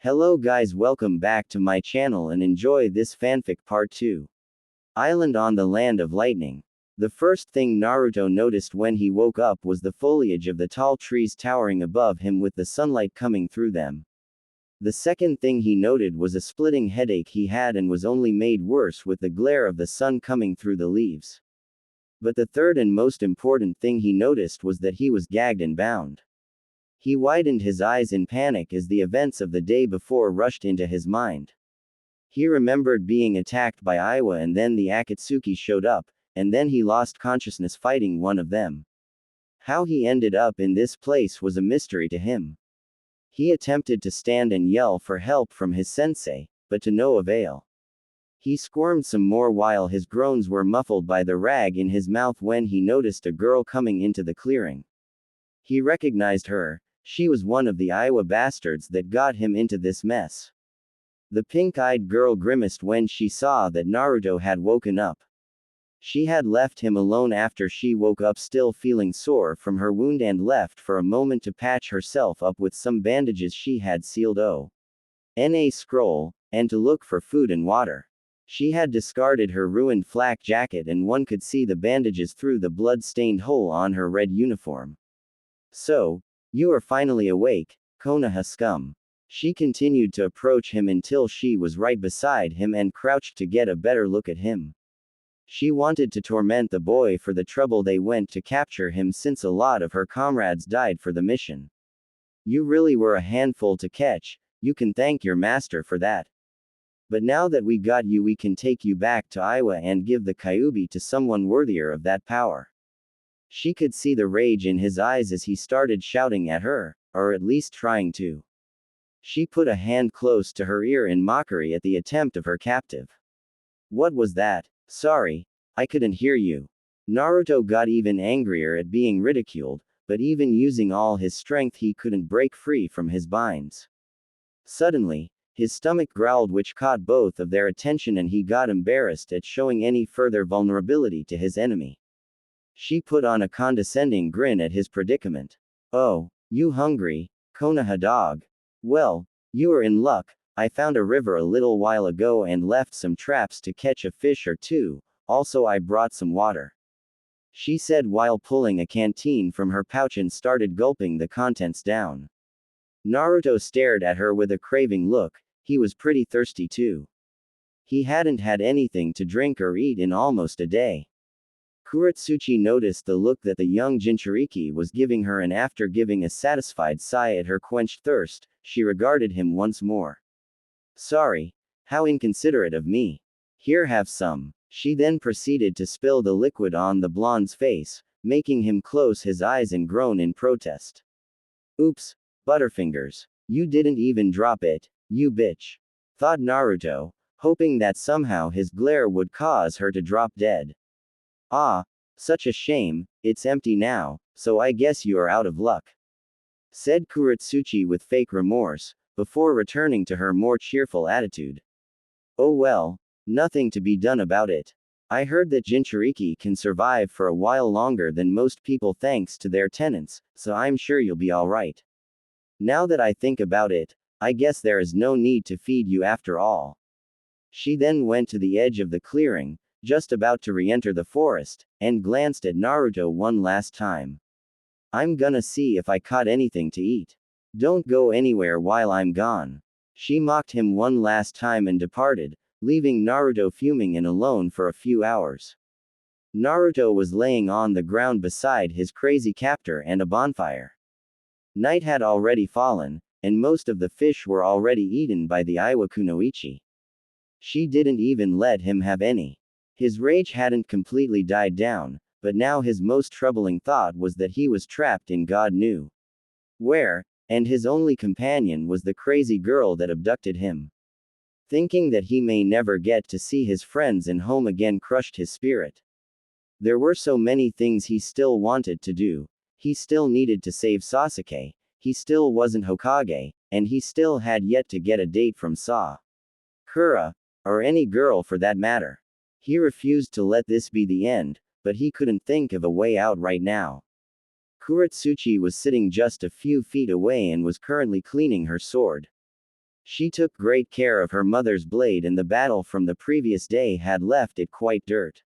Hello guys, welcome back to my channel and enjoy this fanfic part 2. Island on the Land of Lightning. The first thing Naruto noticed when he woke up was the foliage of the tall trees towering above him with the sunlight coming through them. The second thing he noted was a splitting headache he had and was only made worse with the glare of the sun coming through the leaves. But the third and most important thing he noticed was that he was gagged and bound. He widened his eyes in panic as the events of the day before rushed into his mind. He remembered being attacked by Aiwa and then the Akatsuki showed up, and then he lost consciousness fighting one of them. How he ended up in this place was a mystery to him. He attempted to stand and yell for help from his sensei, but to no avail. He squirmed some more while his groans were muffled by the rag in his mouth when he noticed a girl coming into the clearing. He recognized her. She was one of the Aiwa bastards that got him into this mess. The pink-eyed girl grimaced when she saw that Naruto had woken up. She had left him alone after she woke up still feeling sore from her wound and left for a moment to patch herself up with some bandages she had sealed O.N.A. scroll, and to look for food and water. She had discarded her ruined flak jacket and one could see the bandages through the blood-stained hole on her red uniform. So, you are finally awake, Konoha scum. She continued to approach him until she was right beside him and crouched to get a better look at him. She wanted to torment the boy for the trouble they went to capture him since a lot of her comrades died for the mission. You really were a handful to catch, you can thank your master for that. But now that we got you we can take you back to Aiwa and give the Kyuubi to someone worthier of that power. She could see the rage in his eyes as he started shouting at her, or at least trying to. She put a hand close to her ear in mockery at the attempt of her captive. What was that? Sorry, I couldn't hear you. Naruto got even angrier at being ridiculed, but even using all his strength he couldn't break free from his binds. Suddenly, his stomach growled which caught both of their attention and he got embarrassed at showing any further vulnerability to his enemy. She put on a condescending grin at his predicament. Oh, you hungry, Konoha dog? Well, you are in luck. I found a river a little while ago and left some traps to catch a fish or two, also I brought some water. She said while pulling a canteen from her pouch and started gulping the contents down. Naruto stared at her with a craving look. He was pretty thirsty too. He hadn't had anything to drink or eat in almost a day. Kuretsuchi noticed the look that the young Jinchūriki was giving her and after giving a satisfied sigh at her quenched thirst, she regarded him once more. Sorry. How inconsiderate of me. Here have some. She then proceeded to spill the liquid on the blonde's face, making him close his eyes and groan in protest. Oops, Butterfingers. You didn't even drop it, you bitch. Thought Naruto, hoping that somehow his glare would cause her to drop dead. Ah, such a shame, it's empty now, so I guess you are out of luck. Said Kuretsuchi with fake remorse, before returning to her more cheerful attitude. Oh well, nothing to be done about it. I heard that Jinchūriki can survive for a while longer than most people thanks to their tenants, so I'm sure you'll be alright. Now that I think about it, I guess there is no need to feed you after all. She then went to the edge of the clearing, just about to re-enter the forest, and glanced at Naruto one last time. I'm gonna see if I caught anything to eat. Don't go anywhere while I'm gone. She mocked him one last time and departed, leaving Naruto fuming and alone for a few hours. Naruto was laying on the ground beside his crazy captor and a bonfire. Night had already fallen, and most of the fish were already eaten by the Aiwa Kunoichi. She didn't even let him have any. His rage hadn't completely died down, but now his most troubling thought was that he was trapped in God knew where, and his only companion was the crazy girl that abducted him. Thinking that he may never get to see his friends and home again crushed his spirit. There were so many things he still wanted to do. He still needed to save Sasuke, he still wasn't Hokage, and he still had yet to get a date from Sakura, or any girl for that matter. He refused to let this be the end, but he couldn't think of a way out right now. Kuretsuchi was sitting just a few feet away and was currently cleaning her sword. She took great care of her mother's blade, and the battle from the previous day had left it quite dirt.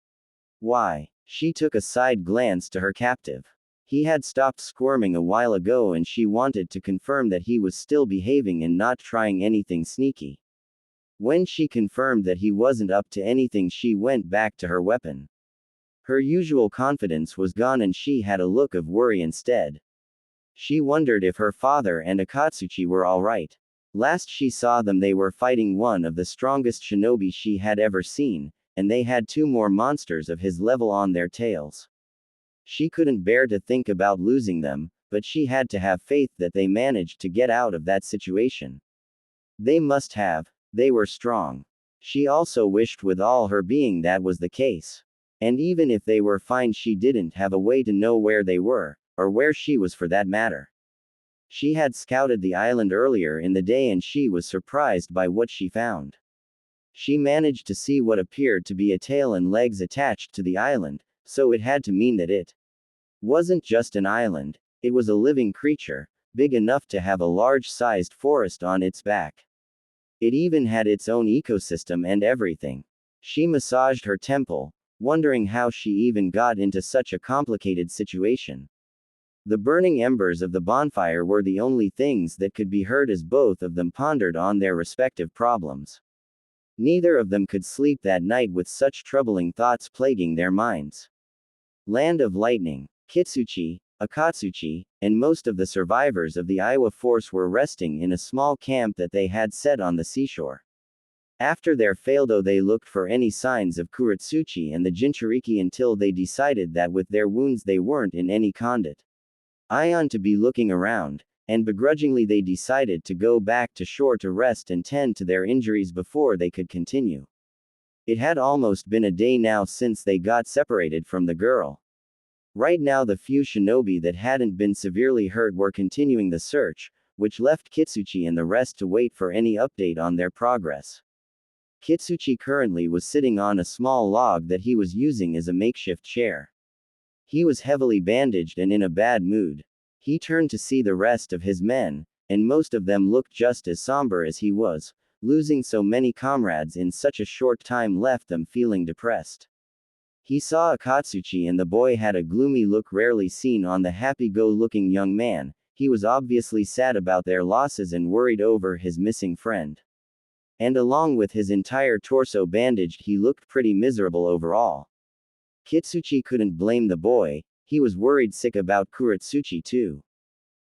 Why? She took a side glance to her captive. He had stopped squirming a while ago, and she wanted to confirm that he was still behaving and not trying anything sneaky. When she confirmed that he wasn't up to anything, she went back to her weapon. Her usual confidence was gone, and she had a look of worry instead. She wondered if her father and Akatsuchi were alright. Last she saw them, they were fighting one of the strongest shinobi she had ever seen, and they had two more monsters of his level on their tails. She couldn't bear to think about losing them, but she had to have faith that they managed to get out of that situation. They must have. They were strong. She also wished with all her being that was the case. And even if they were fine, she didn't have a way to know where they were, or where she was for that matter. She had scouted the island earlier in the day, and she was surprised by what she found. She managed to see what appeared to be a tail and legs attached to the island, so it had to mean that it wasn't just an island, it was a living creature, big enough to have a large-sized forest on its back. It even had its own ecosystem and everything. She massaged her temple, wondering how she even got into such a complicated situation. The burning embers of the bonfire were the only things that could be heard as both of them pondered on their respective problems. Neither of them could sleep that night with such troubling thoughts plaguing their minds. Land of Lightning, Kitsuchi, Akatsuchi, and most of the survivors of the Aiwa force were resting in a small camp that they had set on the seashore. After their faildo, they looked for any signs of Kuratsuchi and the Jinchūriki until they decided that with their wounds they weren't in any condition to be looking around, and begrudgingly they decided to go back to shore to rest and tend to their injuries before they could continue. It had almost been a day now since they got separated from the girl. Right now the few shinobi that hadn't been severely hurt were continuing the search, which left Kitsuchi and the rest to wait for any update on their progress. Kitsuchi currently was sitting on a small log that he was using as a makeshift chair. He was heavily bandaged and in a bad mood. He turned to see the rest of his men, and most of them looked just as somber as he was. Losing so many comrades in such a short time left them feeling depressed. He saw Akatsuchi, and the boy had a gloomy look rarely seen on the happy-go-looking young man. He was obviously sad about their losses and worried over his missing friend. And along with his entire torso bandaged, he looked pretty miserable overall. Kitsuchi couldn't blame the boy, he was worried sick about Kuratsuchi too.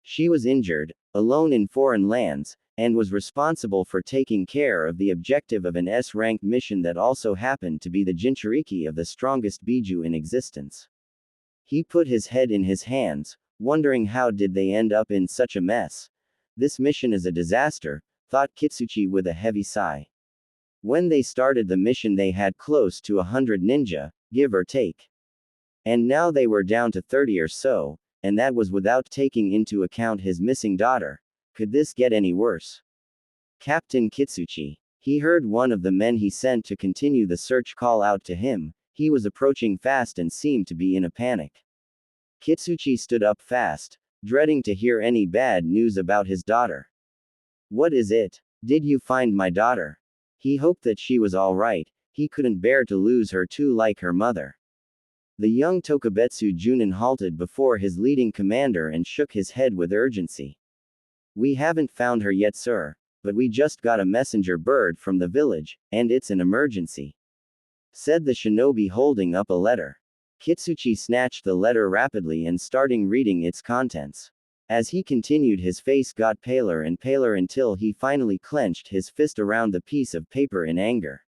She was injured, alone in foreign lands, and was responsible for taking care of the objective of an S-ranked mission that also happened to be the Jinchūriki of the strongest Biju in existence. He put his head in his hands, wondering how did they end up in such a mess. This mission is a disaster, thought Kitsuchi with a heavy sigh. When they started the mission they had close to 100 ninja, give or take. And now they were down to 30 or so, and that was without taking into account his missing daughter. Could this get any worse? Captain Kitsuchi. He heard one of the men he sent to continue the search call out to him. He was approaching fast and seemed to be in a panic. Kitsuchi stood up fast, dreading to hear any bad news about his daughter. What is it? Did you find my daughter? He hoped that she was all right. He couldn't bear to lose her too, like her mother. The young Tokubetsu Junin halted before his leading commander and shook his head with urgency. We haven't found her yet, sir, but we just got a messenger bird from the village, and it's an emergency, said the shinobi holding up a letter. Kitsuchi snatched the letter rapidly and starting reading its contents. As he continued, his face got paler and paler until he finally clenched his fist around the piece of paper in anger.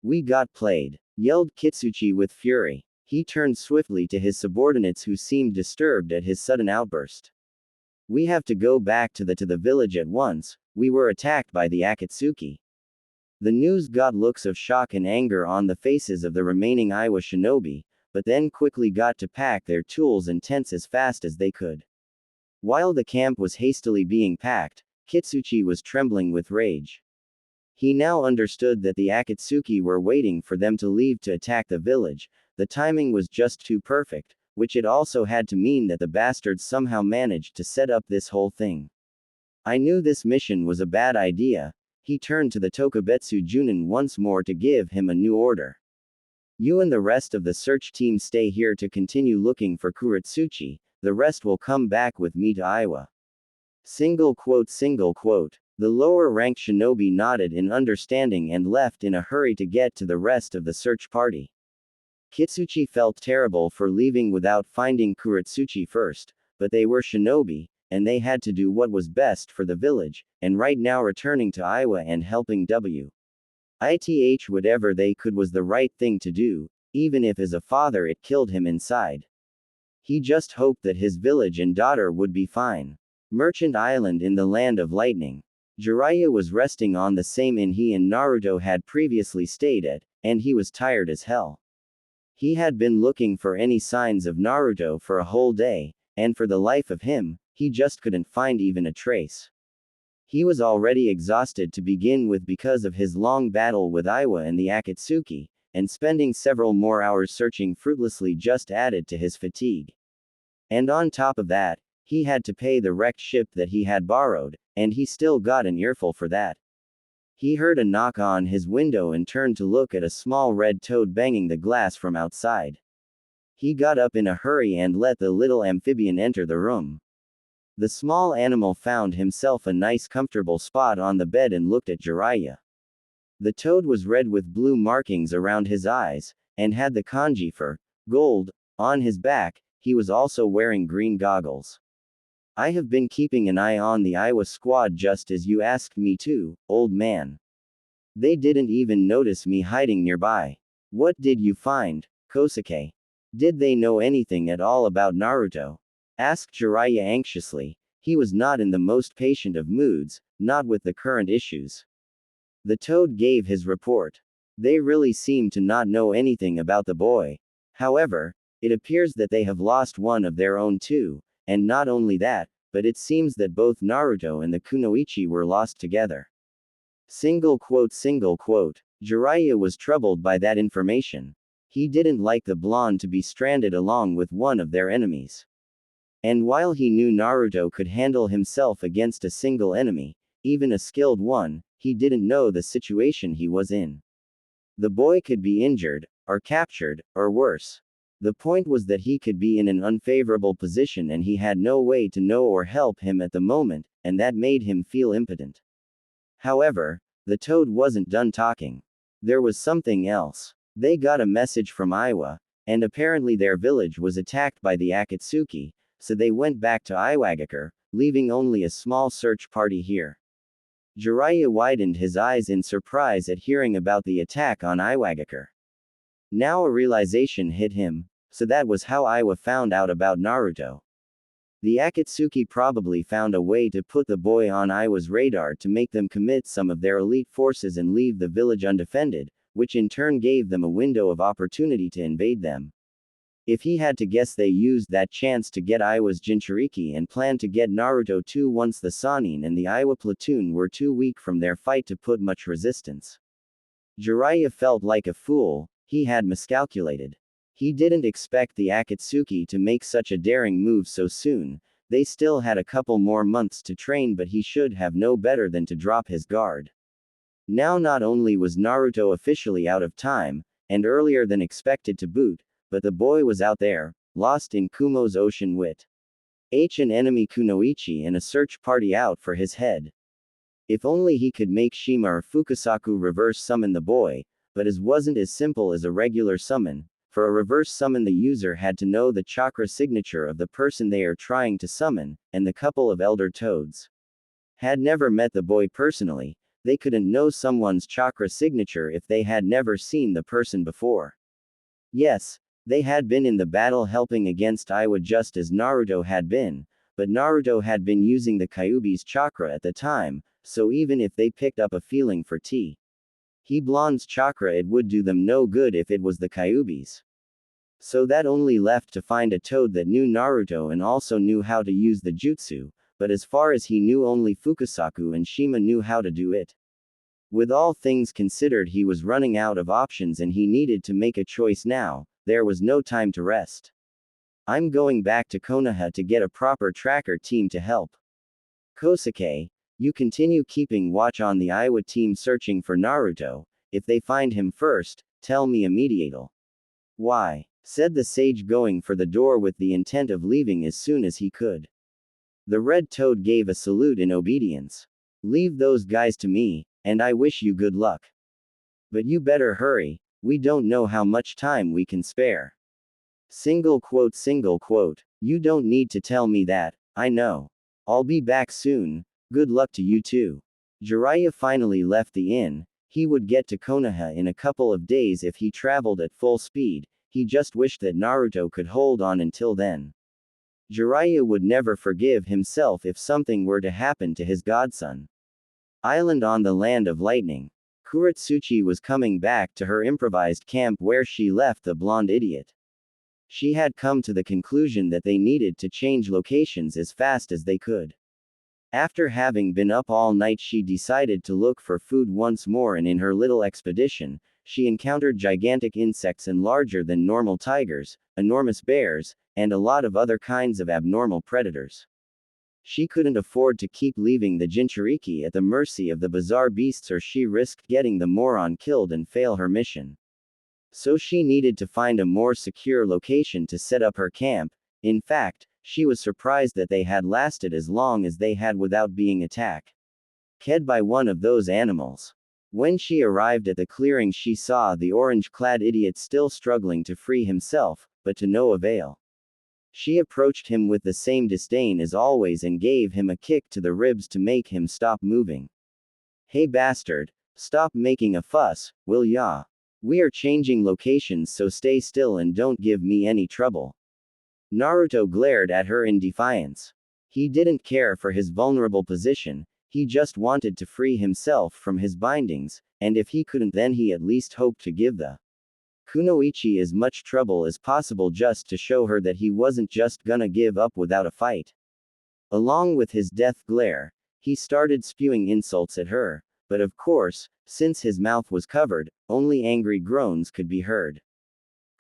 We got played, yelled Kitsuchi with fury. He turned swiftly to his subordinates who seemed disturbed at his sudden outburst. We have to go back to the village at once. We were attacked by the Akatsuki. The news got looks of shock and anger on the faces of the remaining Aiwa shinobi, but then quickly got to pack their tools and tents as fast as they could. While the camp was hastily being packed, Kitsuchi was trembling with rage. He now understood that the Akatsuki were waiting for them to leave to attack the village. The timing was just too perfect, which it also had to mean that the bastards somehow managed to set up this whole thing. I knew this mission was a bad idea. He turned to the Tokubetsu Junin once more to give him a new order. You and the rest of the search team stay here to continue looking for Kuretsuchi, the rest will come back with me to Iowa. Single quote. The lower ranked shinobi nodded in understanding and left in a hurry to get to the rest of the search party. Kitsuchi felt terrible for leaving without finding Kuretsuchi first, but they were shinobi, and they had to do what was best for the village, and right now returning to Iowa and helping WITH whatever they could was the right thing to do, even if as a father it killed him inside. He just hoped that his village and daughter would be fine. Merchant Island in the Land of Lightning. Jiraiya was resting on the same inn he and Naruto had previously stayed at, and he was tired as hell. He had been looking for any signs of Naruto for a whole day, and for the life of him, he just couldn't find even a trace. He was already exhausted to begin with because of his long battle with Iwa and the Akatsuki, and spending several more hours searching fruitlessly just added to his fatigue. And on top of that, he had to pay the wrecked ship that he had borrowed, and he still got an earful for that. He heard a knock on his window and turned to look at a small red toad banging the glass from outside. He got up in a hurry and let the little amphibian enter the room. The small animal found himself a nice comfortable spot on the bed and looked at Jiraiya. The toad was red with blue markings around his eyes, and had the kanji for gold on his back. He was also wearing green goggles. I have been keeping an eye on the Iowa squad just as you asked me to, old man. They didn't even notice me hiding nearby. What did you find, Kosuke? Did they know anything at all about Naruto? Asked Jiraiya anxiously. He was not in the most patient of moods, not with the current issues. The toad gave his report. They really seem to not know anything about the boy. However, it appears that they have lost one of their own too, and not only that, but it seems that both Naruto and the Kunoichi were lost together. Single quote. Jiraiya was troubled by that information. He didn't like the blonde to be stranded along with one of their enemies. And while he knew Naruto could handle himself against a single enemy, even a skilled one, he didn't know the situation he was in. The boy could be injured, or captured, or worse. The point was that he could be in an unfavorable position and he had no way to know or help him at the moment, and that made him feel impotent. However, the toad wasn't done talking. There was something else. They got a message from Iwa, and apparently their village was attacked by the Akatsuki, so they went back to Iwagakure, leaving only a small search party here. Jiraiya widened his eyes in surprise at hearing about the attack on Iwagakure. Now a realization hit him, so that was how Iwa found out about Naruto. The Akatsuki probably found a way to put the boy on Iwa's radar to make them commit some of their elite forces and leave the village undefended, which in turn gave them a window of opportunity to invade them. If he had to guess, they used that chance to get Iwa's Jinchūriki and planned to get Naruto too once the Sannin and the Iwa platoon were too weak from their fight to put much resistance. Jiraiya felt like a fool. He had miscalculated. He didn't expect the Akatsuki to make such a daring move so soon. They still had a couple more months to train, but he should have known better than to drop his guard. Now not only was Naruto officially out of time, and earlier than expected to boot, but the boy was out there, lost in Kumo's ocean with an enemy Kunoichi and a search party out for his head. If only he could make Shima or Fukasaku reverse summon the boy, but it wasn't as simple as a regular summon. For a reverse summon, the user had to know the chakra signature of the person they are trying to summon, and the couple of elder toads had never met the boy personally. They couldn't know someone's chakra signature if they had never seen the person before. Yes, they had been in the battle helping against Iwa just as Naruto had been, but Naruto had been using the Kyuubi's chakra at the time, so even if they picked up a feeling for Blonde's chakra, it would do them no good if it was the Kyuubi's. So that only left to find a toad that knew Naruto and also knew how to use the jutsu, but as far as he knew, only Fukasaku and Shima knew how to do it. With all things considered, he was running out of options and he needed to make a choice now. There was no time to rest. I'm going back to Konoha to get a proper tracker team to help Kosuke, You continue keeping watch on the Iowa team searching for Naruto. If they find him first, tell me immediately. Why? Said the sage, going for the door with the intent of leaving as soon as he could. The red toad gave a salute in obedience. Leave those guys to me, and I wish you good luck. But you better hurry, we don't know how much time we can spare. Single quote. You don't need to tell me that, I know. I'll be back soon, good luck to you too. Jiraiya finally left the inn. He would get to Konoha in a couple of days if he traveled at full speed. He just wished that Naruto could hold on until then. Jiraiya would never forgive himself if something were to happen to his godson. Island on the Land of Lightning. Kuretsuchi was coming back to her improvised camp where she left the blonde idiot. She had come to the conclusion that they needed to change locations as fast as they could. After having been up all night, she decided to look for food once more, and in her little expedition, she encountered gigantic insects and larger than normal tigers, enormous bears, and a lot of other kinds of abnormal predators. She couldn't afford to keep leaving the Jinchūriki at the mercy of the bizarre beasts, or she risked getting the moron killed and fail her mission. So she needed to find a more secure location to set up her camp. In fact, she was surprised that they had lasted as long as they had without being attacked by one of those animals. When she arrived at the clearing, she saw the orange-clad idiot still struggling to free himself, but to no avail. She approached him with the same disdain as always and gave him a kick to the ribs to make him stop moving. Hey bastard, stop making a fuss, will ya? We are changing locations, so stay still and don't give me any trouble. Naruto glared at her in defiance. He didn't care for his vulnerable position, he just wanted to free himself from his bindings, and if he couldn't, then he at least hoped to give the kunoichi as much trouble as possible just to show her that he wasn't just gonna give up without a fight. Along with his death glare, he started spewing insults at her, but of course, since his mouth was covered, only angry groans could be heard.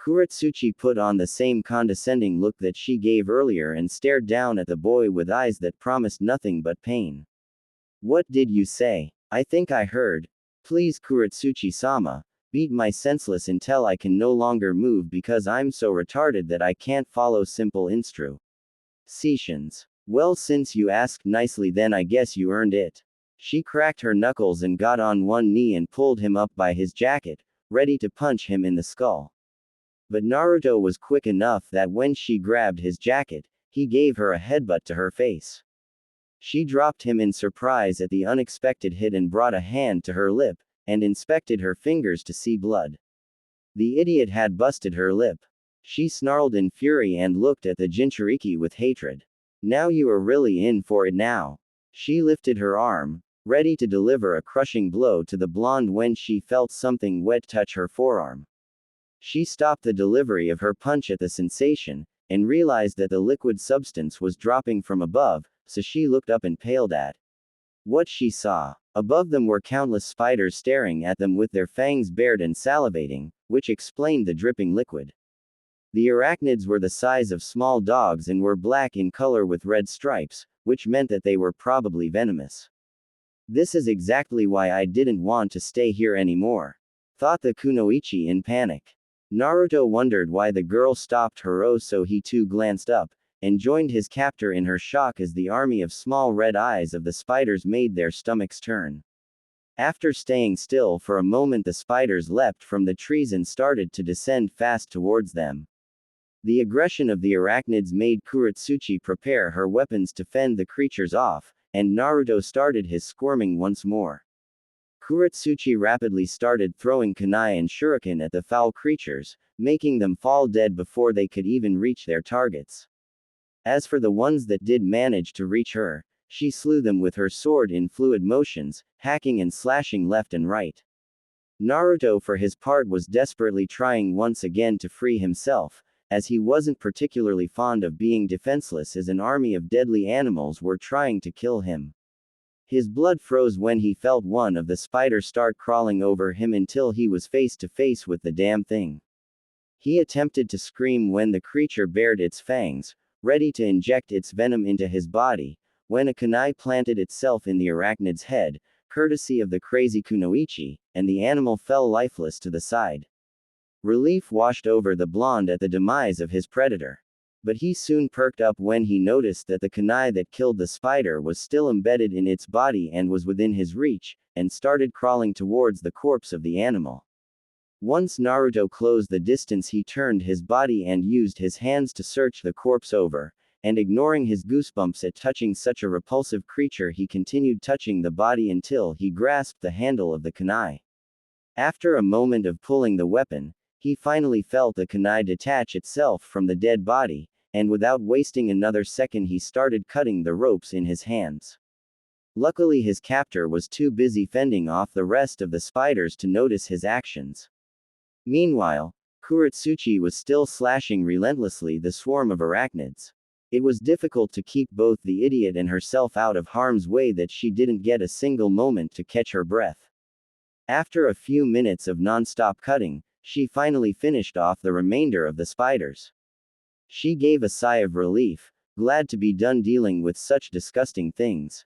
Kuretsuchi put on the same condescending look that she gave earlier and stared down at the boy with eyes that promised nothing but pain. What did you say? I think I heard. Please, Kuretsuchi-sama, beat my senseless until I can no longer move because I'm so retarded that I can't follow simple instructions. Well, since you asked nicely, then I guess you earned it. She cracked her knuckles and got on one knee and pulled him up by his jacket, ready to punch him in the skull. But Naruto was quick enough that when she grabbed his jacket, he gave her a headbutt to her face. She dropped him in surprise at the unexpected hit and brought a hand to her lip, and inspected her fingers to see blood. The idiot had busted her lip. She snarled in fury and looked at the Jinchūriki with hatred. Now you are really in for it now. She lifted her arm, ready to deliver a crushing blow to the blonde when she felt something wet touch her forearm. She stopped the delivery of her punch at the sensation, and realized that the liquid substance was dropping from above, so she looked up and paled at what she saw. Above them were countless spiders staring at them with their fangs bared and salivating, which explained the dripping liquid. The arachnids were the size of small dogs and were black in color with red stripes, which meant that they were probably venomous. This is exactly why I didn't want to stay here anymore, thought the kunoichi in panic. Naruto wondered why the girl stopped her, so he too glanced up, and joined his captor in her shock as the army of small red eyes of the spiders made their stomachs turn. After staying still for a moment, the spiders leapt from the trees and started to descend fast towards them. The aggression of the arachnids made Kuretsuchi prepare her weapons to fend the creatures off, and Naruto started his squirming once more. Kuretsuchi rapidly started throwing kunai and shuriken at the foul creatures, making them fall dead before they could even reach their targets. As for the ones that did manage to reach her, she slew them with her sword in fluid motions, hacking and slashing left and right. Naruto for his part was desperately trying once again to free himself, as he wasn't particularly fond of being defenseless as an army of deadly animals were trying to kill him. His blood froze when he felt one of the spiders start crawling over him until he was face to face with the damn thing. He attempted to scream when the creature bared its fangs, ready to inject its venom into his body, when a kunai planted itself in the arachnid's head, courtesy of the crazy kunoichi, and the animal fell lifeless to the side. Relief washed over the blonde at the demise of his predator. But he soon perked up when he noticed that the kunai that killed the spider was still embedded in its body and was within his reach, and started crawling towards the corpse of the animal. Once Naruto closed the distance, he turned his body and used his hands to search the corpse over, and ignoring his goosebumps at touching such a repulsive creature, he continued touching the body until he grasped the handle of the kunai. After a moment of pulling the weapon, he finally felt the kunai detach itself from the dead body, and without wasting another second he started cutting the ropes in his hands. Luckily his captor was too busy fending off the rest of the spiders to notice his actions. Meanwhile, Kuretsuchi was still slashing relentlessly the swarm of arachnids. It was difficult to keep both the idiot and herself out of harm's way that she didn't get a single moment to catch her breath. After a few minutes of non-stop cutting, she finally finished off the remainder of the spiders. She gave a sigh of relief, glad to be done dealing with such disgusting things.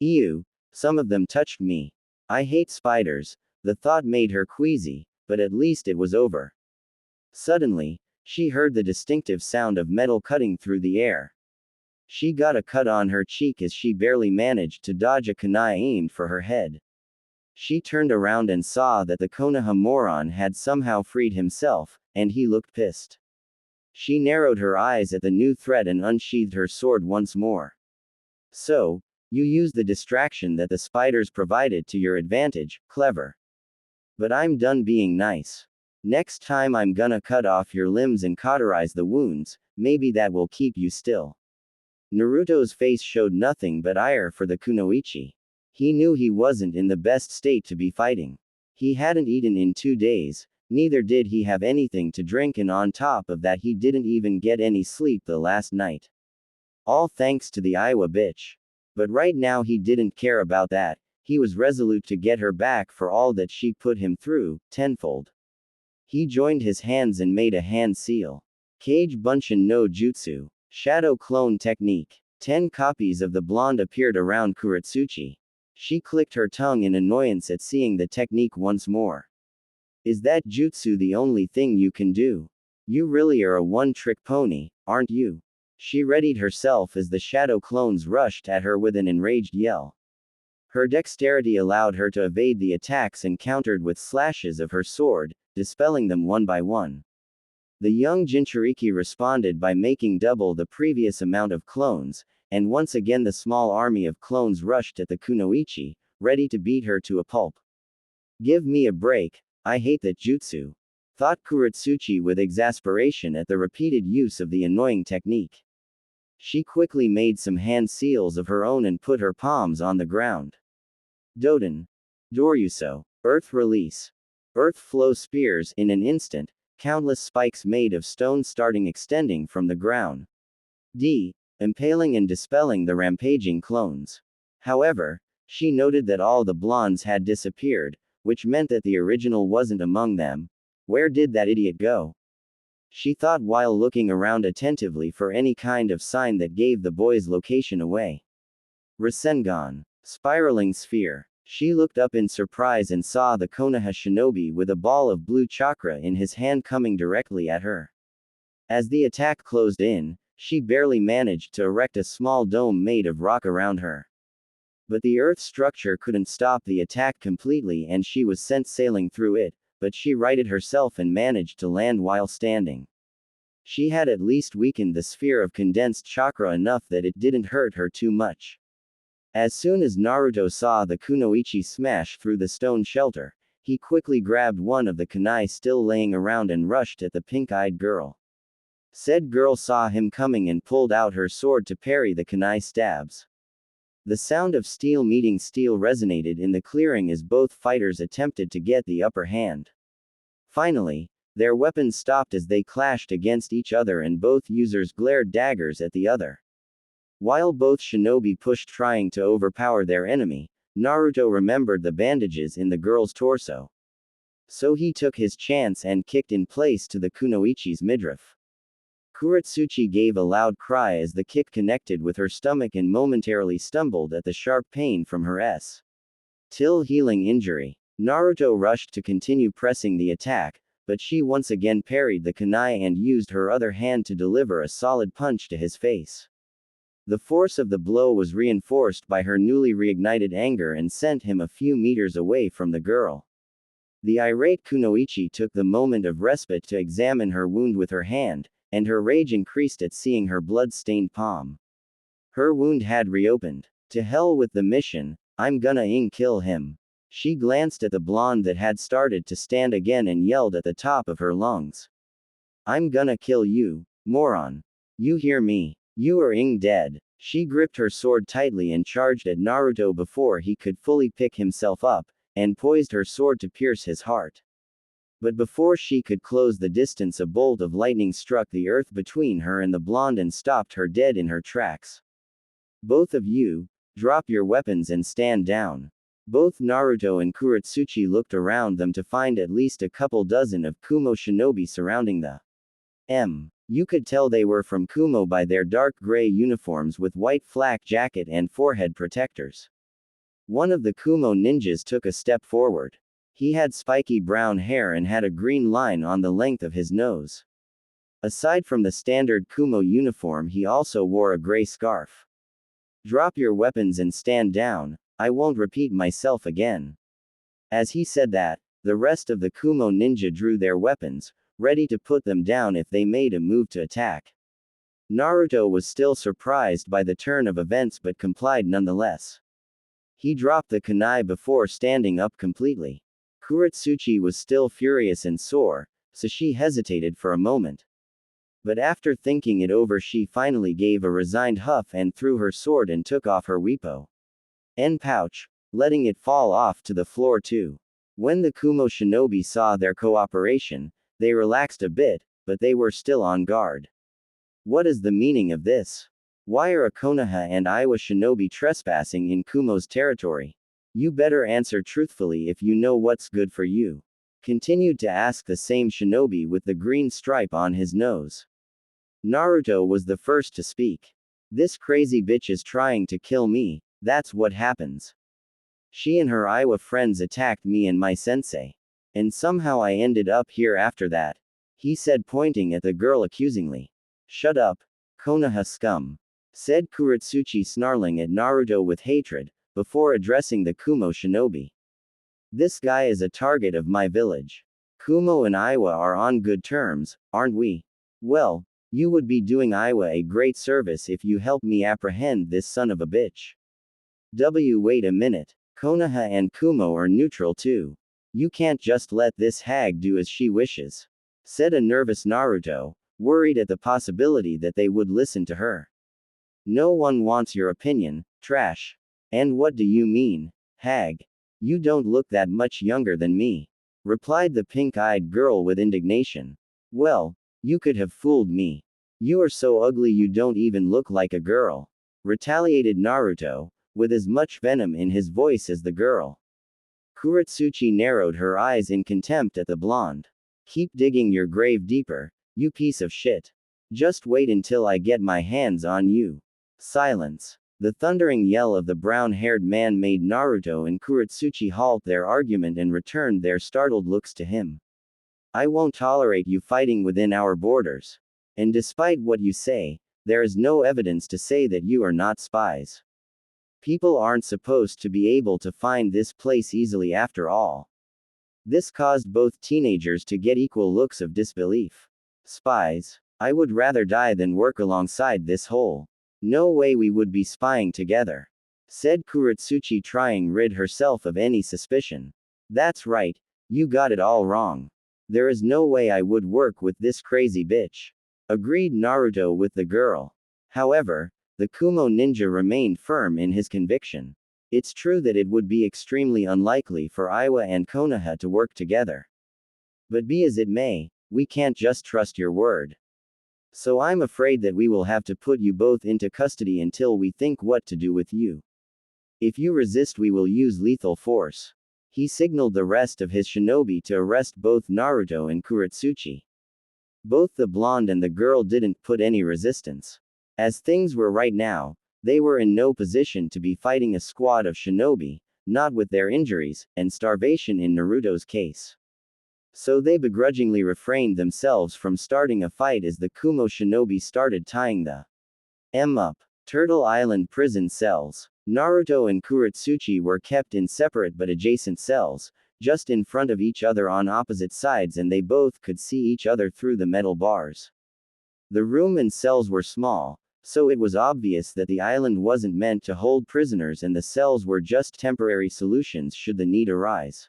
Ew, some of them touched me. I hate spiders. The thought made her queasy, but at least it was over. Suddenly, she heard the distinctive sound of metal cutting through the air. She got a cut on her cheek as she barely managed to dodge a kunai aimed for her head. She turned around and saw that the Konoha moron had somehow freed himself, and he looked pissed. She narrowed her eyes at the new threat and unsheathed her sword once more. So, you used the distraction that the spiders provided to your advantage, clever. But I'm done being nice. Next time I'm gonna cut off your limbs and cauterize the wounds, maybe that will keep you still. Naruto's face showed nothing but ire for the kunoichi. He knew he wasn't in the best state to be fighting. He hadn't eaten in 2 days, neither did he have anything to drink, and on top of that he didn't even get any sleep the last night. All thanks to the Iowa bitch. But right now he didn't care about that, he was resolute to get her back for all that she put him through, tenfold. He joined his hands and made a hand seal. Kage Bunshin no Jutsu. Shadow Clone Technique. 10 copies of the blonde appeared around Kuretsuchi. She clicked her tongue in annoyance at seeing the technique once more. Is that jutsu the only thing you can do? You really are a one-trick pony, aren't you? She readied herself as the shadow clones rushed at her with an enraged yell. Her dexterity allowed her to evade the attacks and countered with slashes of her sword, dispelling them one by one. The young Jinchūriki responded by making double the previous amount of clones, and once again the small army of clones rushed at the kunoichi, ready to beat her to a pulp. Give me a break, I hate that jutsu, thought Kuretsuchi with exasperation at the repeated use of the annoying technique. She quickly made some hand seals of her own and put her palms on the ground. Doden. Doryuso. Earth release. Earth flow spears in an instant, countless spikes made of stone starting extending from the ground. Impaling and dispelling the rampaging clones. However, she noted that all the blondes had disappeared, which meant that the original wasn't among them. Where did that idiot go? She thought while looking around attentively for any kind of sign that gave the boy's location away. Rasengan. Spiraling sphere. She looked up in surprise and saw the Konoha shinobi with a ball of blue chakra in his hand coming directly at her. As the attack closed in, she barely managed to erect a small dome made of rock around her. But the earth structure couldn't stop the attack completely and she was sent sailing through it, but she righted herself and managed to land while standing. She had at least weakened the sphere of condensed chakra enough that it didn't hurt her too much. As soon as Naruto saw the kunoichi smash through the stone shelter, he quickly grabbed one of the kunai still laying around and rushed at the pink-eyed girl. Said girl saw him coming and pulled out her sword to parry the kunai stabs. The sound of steel meeting steel resonated in the clearing as both fighters attempted to get the upper hand. Finally, their weapons stopped as they clashed against each other and both users glared daggers at the other. While both shinobi pushed trying to overpower their enemy, Naruto remembered the bandages in the girl's torso. So he took his chance and kicked in place to the kunoichi's midriff. Kuretsuchi gave a loud cry as the kick connected with her stomach and momentarily stumbled at the sharp pain from her till healing injury. Naruto rushed to continue pressing the attack, but she once again parried the kunai and used her other hand to deliver a solid punch to his face. The force of the blow was reinforced by her newly reignited anger and sent him a few meters away from the girl. The irate Kunoichi took the moment of respite to examine her wound with her hand, and her rage increased at seeing her blood-stained palm. Her wound had reopened. To hell with the mission, I'm gonna kill him. She glanced at the blonde that had started to stand again and yelled at the top of her lungs. I'm gonna kill you, moron. You hear me? You are dead. She gripped her sword tightly and charged at Naruto before he could fully pick himself up, and poised her sword to pierce his heart. But before she could close the distance, a bolt of lightning struck the earth between her and the blonde and stopped her dead in her tracks. Both of you, drop your weapons and stand down. Both Naruto and Kuretsuchi looked around them to find at least a couple dozen of Kumo shinobi surrounding the You could tell they were from Kumo by their dark gray uniforms with white flak jacket and forehead protectors. One of the Kumo ninjas took a step forward. He had spiky brown hair and had a green line on the length of his nose. Aside from the standard Kumo uniform, he also wore a gray scarf. Drop your weapons and stand down, I won't repeat myself again. As he said that, the rest of the Kumo ninja drew their weapons, ready to put them down if they made a move to attack. Naruto was still surprised by the turn of events but complied nonetheless. He dropped the kunai before standing up completely. Kuretsuchi was still furious and sore, so she hesitated for a moment. But after thinking it over, she finally gave a resigned huff and threw her sword and took off her weepo pouch, letting it fall off to the floor too. When the Kumo shinobi saw their cooperation, they relaxed a bit, but they were still on guard. What is the meaning of this? Why are a Konoha and Iwa shinobi trespassing in Kumo's territory? You better answer truthfully if you know what's good for you. Continued to ask the same shinobi with the green stripe on his nose. Naruto was the first to speak. This crazy bitch is trying to kill me, that's what happens. She and her Iwa friends attacked me and my sensei. And somehow I ended up here after that. He said, pointing at the girl accusingly. Shut up, Konoha scum, said Kuretsuchi, snarling at Naruto with hatred, before addressing the Kumo shinobi. This guy is a target of my village. Kumo and Iwa are on good terms, aren't we? Well, you would be doing Iwa a great service if you help me apprehend this son of a bitch. Wait a minute. Konoha and Kumo are neutral too. You can't just let this hag do as she wishes, said a nervous Naruto, worried at the possibility that they would listen to her. No one wants your opinion, trash. And what do you mean, hag? You don't look that much younger than me, replied the pink-eyed girl with indignation. Well, you could have fooled me. You are so ugly you don't even look like a girl, retaliated Naruto, with as much venom in his voice as the girl. Kuretsuchi narrowed her eyes in contempt at the blonde. Keep digging your grave deeper, you piece of shit. Just wait until I get my hands on you. Silence. The thundering yell of the brown-haired man made Naruto and Kuretsuchi halt their argument and returned their startled looks to him. I won't tolerate you fighting within our borders. And despite what you say, there is no evidence to say that you are not spies. People aren't supposed to be able to find this place easily after all. This caused both teenagers to get equal looks of disbelief. Spies? I would rather die than work alongside this hole. No way we would be spying together, said Kuretsuchi, trying rid herself of any suspicion. That's right, you got it all wrong. There is no way I would work with this crazy bitch, agreed Naruto with the girl. However, the Kumo ninja remained firm in his conviction. It's true that it would be extremely unlikely for Iwa and Konoha to work together. But be as it may, we can't just trust your word. So I'm afraid that we will have to put you both into custody until we think what to do with you. If you resist, we will use lethal force. He signaled the rest of his shinobi to arrest both Naruto and Kuretsuchi. Both the blonde and the girl didn't put any resistance. As things were right now, they were in no position to be fighting a squad of shinobi, not with their injuries, and starvation in Naruto's case. So they begrudgingly refrained themselves from starting a fight as the Kumo shinobi started tying the M up. Turtle Island prison cells. Naruto and Kuretsuchi were kept in separate but adjacent cells, just in front of each other on opposite sides, and they both could see each other through the metal bars. The room and cells were small, so it was obvious that the island wasn't meant to hold prisoners and the cells were just temporary solutions should the need arise.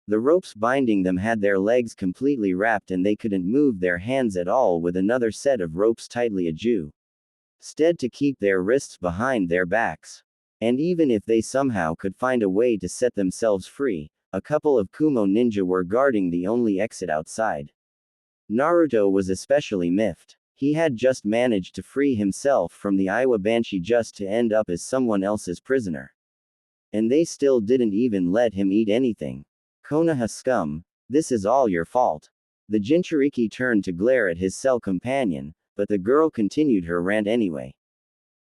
The ropes binding them had their legs completely wrapped and they couldn't move their hands at all with another set of ropes tightly adjusted to keep their wrists behind their backs. And even if they somehow could find a way to set themselves free, a couple of Kumo ninja were guarding the only exit outside. Naruto was especially miffed. He had just managed to free himself from the Iwa Banshee just to end up as someone else's prisoner. And they still didn't even let him eat anything. Konoha scum, this is all your fault. The Jinchūriki turned to glare at his cell companion, but the girl continued her rant anyway.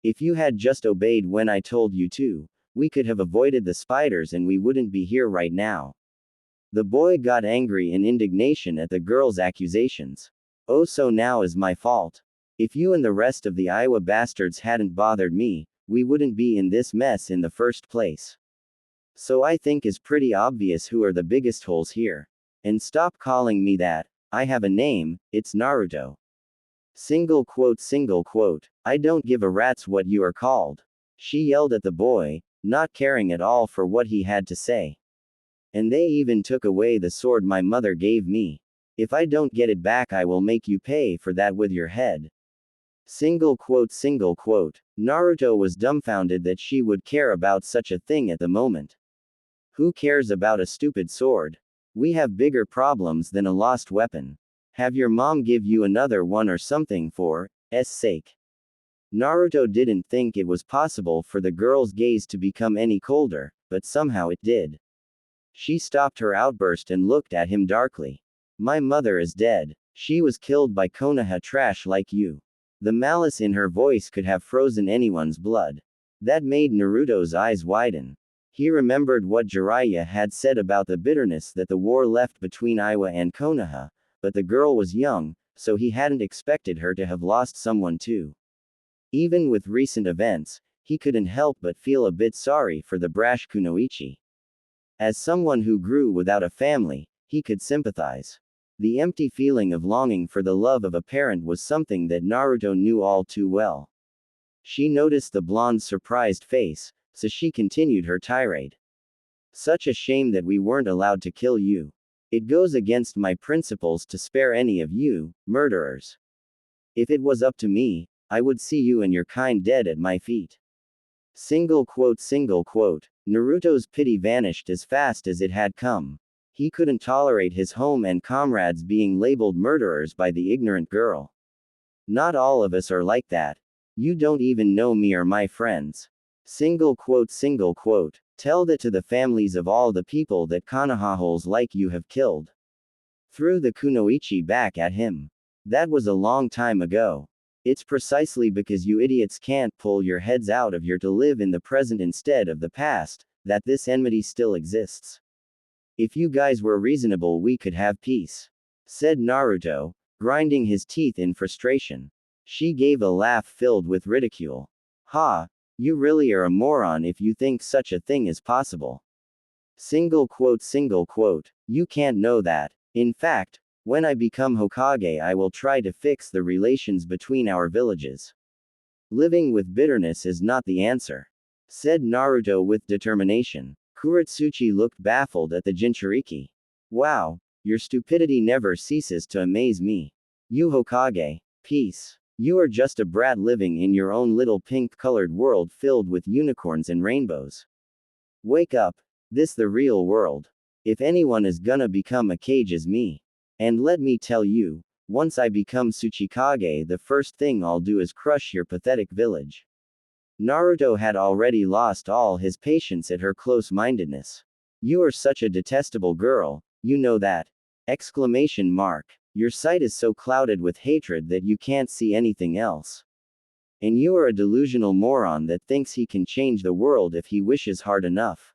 If you had just obeyed when I told you to, we could have avoided the spiders and we wouldn't be here right now. The boy got angry in indignation at the girl's accusations. Oh, so now is my fault. If you and the rest of the Iowa bastards hadn't bothered me, we wouldn't be in this mess in the first place. So I think it's pretty obvious who are the biggest holes here. And stop calling me that. I have a name, it's Naruto. Single quote, I don't give a rat's what you are called. She yelled at the boy, not caring at all for what he had to say. And they even took away the sword my mother gave me. If I don't get it back, I will make you pay for that with your head. Single quote. Naruto was dumbfounded that she would care about such a thing at the moment. Who cares about a stupid sword? We have bigger problems than a lost weapon. Have your mom give you another one or something for s sake. Naruto didn't think it was possible for the girl's gaze to become any colder, but somehow it did. She stopped her outburst and looked at him darkly. My mother is dead. She was killed by Konoha trash like you. The malice in her voice could have frozen anyone's blood. That made Naruto's eyes widen. He remembered what Jiraiya had said about the bitterness that the war left between Iwa and Konoha, but the girl was young, so he hadn't expected her to have lost someone too. Even with recent events, he couldn't help but feel a bit sorry for the brash kunoichi. As someone who grew without a family, he could sympathize. The empty feeling of longing for the love of a parent was something that Naruto knew all too well. She noticed the blonde's surprised face, so she continued her tirade. Such a shame that we weren't allowed to kill you. It goes against my principles to spare any of you, murderers. If it was up to me, I would see you and your kind dead at my feet. Single quote. Naruto's pity vanished as fast as it had come. He couldn't tolerate his home and comrades being labeled murderers by the ignorant girl. Not all of us are like that. You don't even know me or my friends. Single quote. Tell that to the families of all the people that Konoha-holes like you have killed. Threw the kunoichi back at him. That was a long time ago. It's precisely because you idiots can't pull your heads out of your to live in the present instead of the past, that this enmity still exists. If you guys were reasonable, we could have peace, said Naruto, grinding his teeth in frustration. She gave a laugh filled with ridicule. Ha! You really are a moron if you think such a thing is possible. Single quote. You can't know that. In fact, when I become Hokage, I will try to fix the relations between our villages. Living with bitterness is not the answer, said Naruto with determination. Kuretsuchi looked baffled at the Jinchūriki. Wow, your stupidity never ceases to amaze me. You Hokage, peace. You are just a brat living in your own little pink-colored world filled with unicorns and rainbows. Wake up. This the real world. If anyone is gonna become a Kage is me. And let me tell you, once I become Tsuchikage, the first thing I'll do is crush your pathetic village. Naruto had already lost all his patience at her close-mindedness. You are such a detestable girl, you know that. ! Your sight is so clouded with hatred that you can't see anything else. And you are a delusional moron that thinks he can change the world if he wishes hard enough.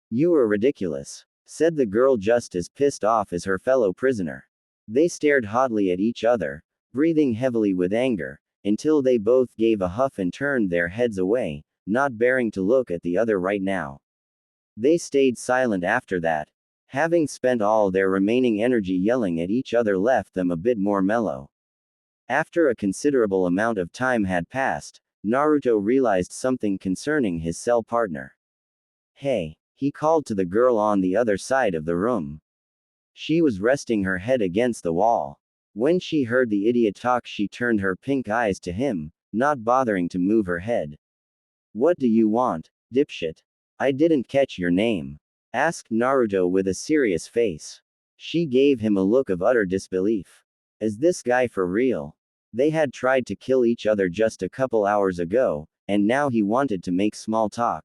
You are ridiculous, said the girl just as pissed off as her fellow prisoner. They stared hotly at each other, breathing heavily with anger, until they both gave a huff and turned their heads away, not bearing to look at the other right now. They stayed silent after that. Having spent all their remaining energy yelling at each other left them a bit more mellow. After a considerable amount of time had passed, Naruto realized something concerning his cell partner. Hey, he called to the girl on the other side of the room. She was resting her head against the wall. When she heard the idiot talk, she turned her pink eyes to him, not bothering to move her head. What do you want, dipshit? I didn't catch your name, asked Naruto with a serious face. She gave him a look of utter disbelief. Is this guy for real? They had tried to kill each other just a couple hours ago, and now he wanted to make small talk.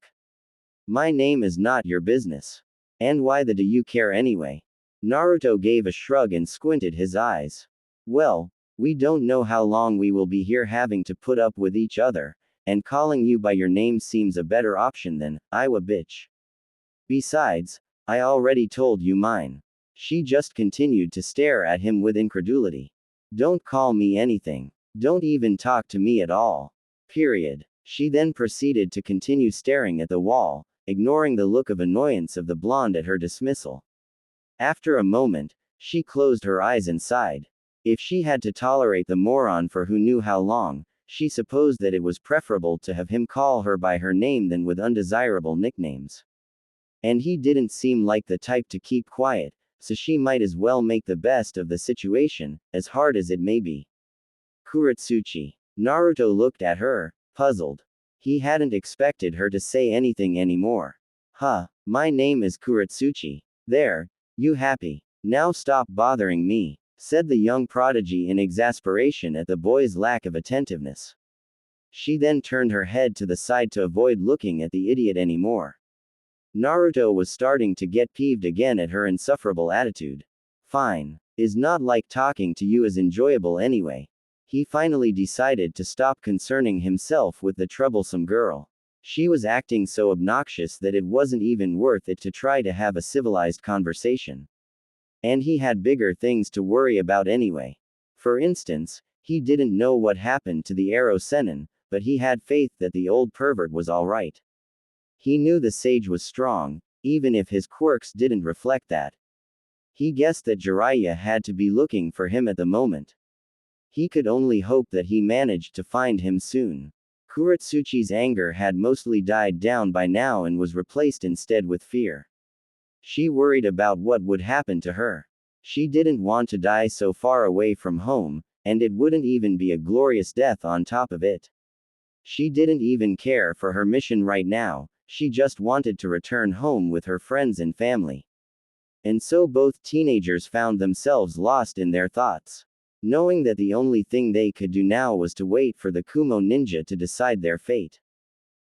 My name is not your business. And why the do you care anyway? Naruto gave a shrug and squinted his eyes. Well, we don't know how long we will be here having to put up with each other, and calling you by your name seems a better option than, Iwa bitch. Besides, I already told you mine. She just continued to stare at him with incredulity. Don't call me anything. Don't even talk to me at all. Period. She then proceeded to continue staring at the wall, ignoring the look of annoyance of the blonde at her dismissal. After a moment, she closed her eyes and sighed. If she had to tolerate the moron for who knew how long, she supposed that it was preferable to have him call her by her name than with undesirable nicknames. And he didn't seem like the type to keep quiet, so she might as well make the best of the situation, as hard as it may be. Kuretsuchi. Naruto looked at her, puzzled. He hadn't expected her to say anything anymore. Huh, my name is Kuretsuchi. There, you happy? Now stop bothering me, said the young prodigy in exasperation at the boy's lack of attentiveness. She then turned her head to the side to avoid looking at the idiot anymore. Naruto was starting to get peeved again at her insufferable attitude. Fine. Is not like talking to you as enjoyable anyway. He finally decided to stop concerning himself with the troublesome girl. She was acting so obnoxious that it wasn't even worth it to try to have a civilized conversation. And he had bigger things to worry about anyway. For instance, he didn't know what happened to the Arrow Sennin, but he had faith that the old pervert was alright. He knew the sage was strong, even if his quirks didn't reflect that. He guessed that Jiraiya had to be looking for him at the moment. He could only hope that he managed to find him soon. Kuretsuchi's anger had mostly died down by now and was replaced instead with fear. She worried about what would happen to her. She didn't want to die so far away from home, and it wouldn't even be a glorious death on top of it. She didn't even care for her mission right now, she just wanted to return home with her friends and family. And so both teenagers found themselves lost in their thoughts. Knowing that the only thing they could do now was to wait for the Kumo ninja to decide their fate.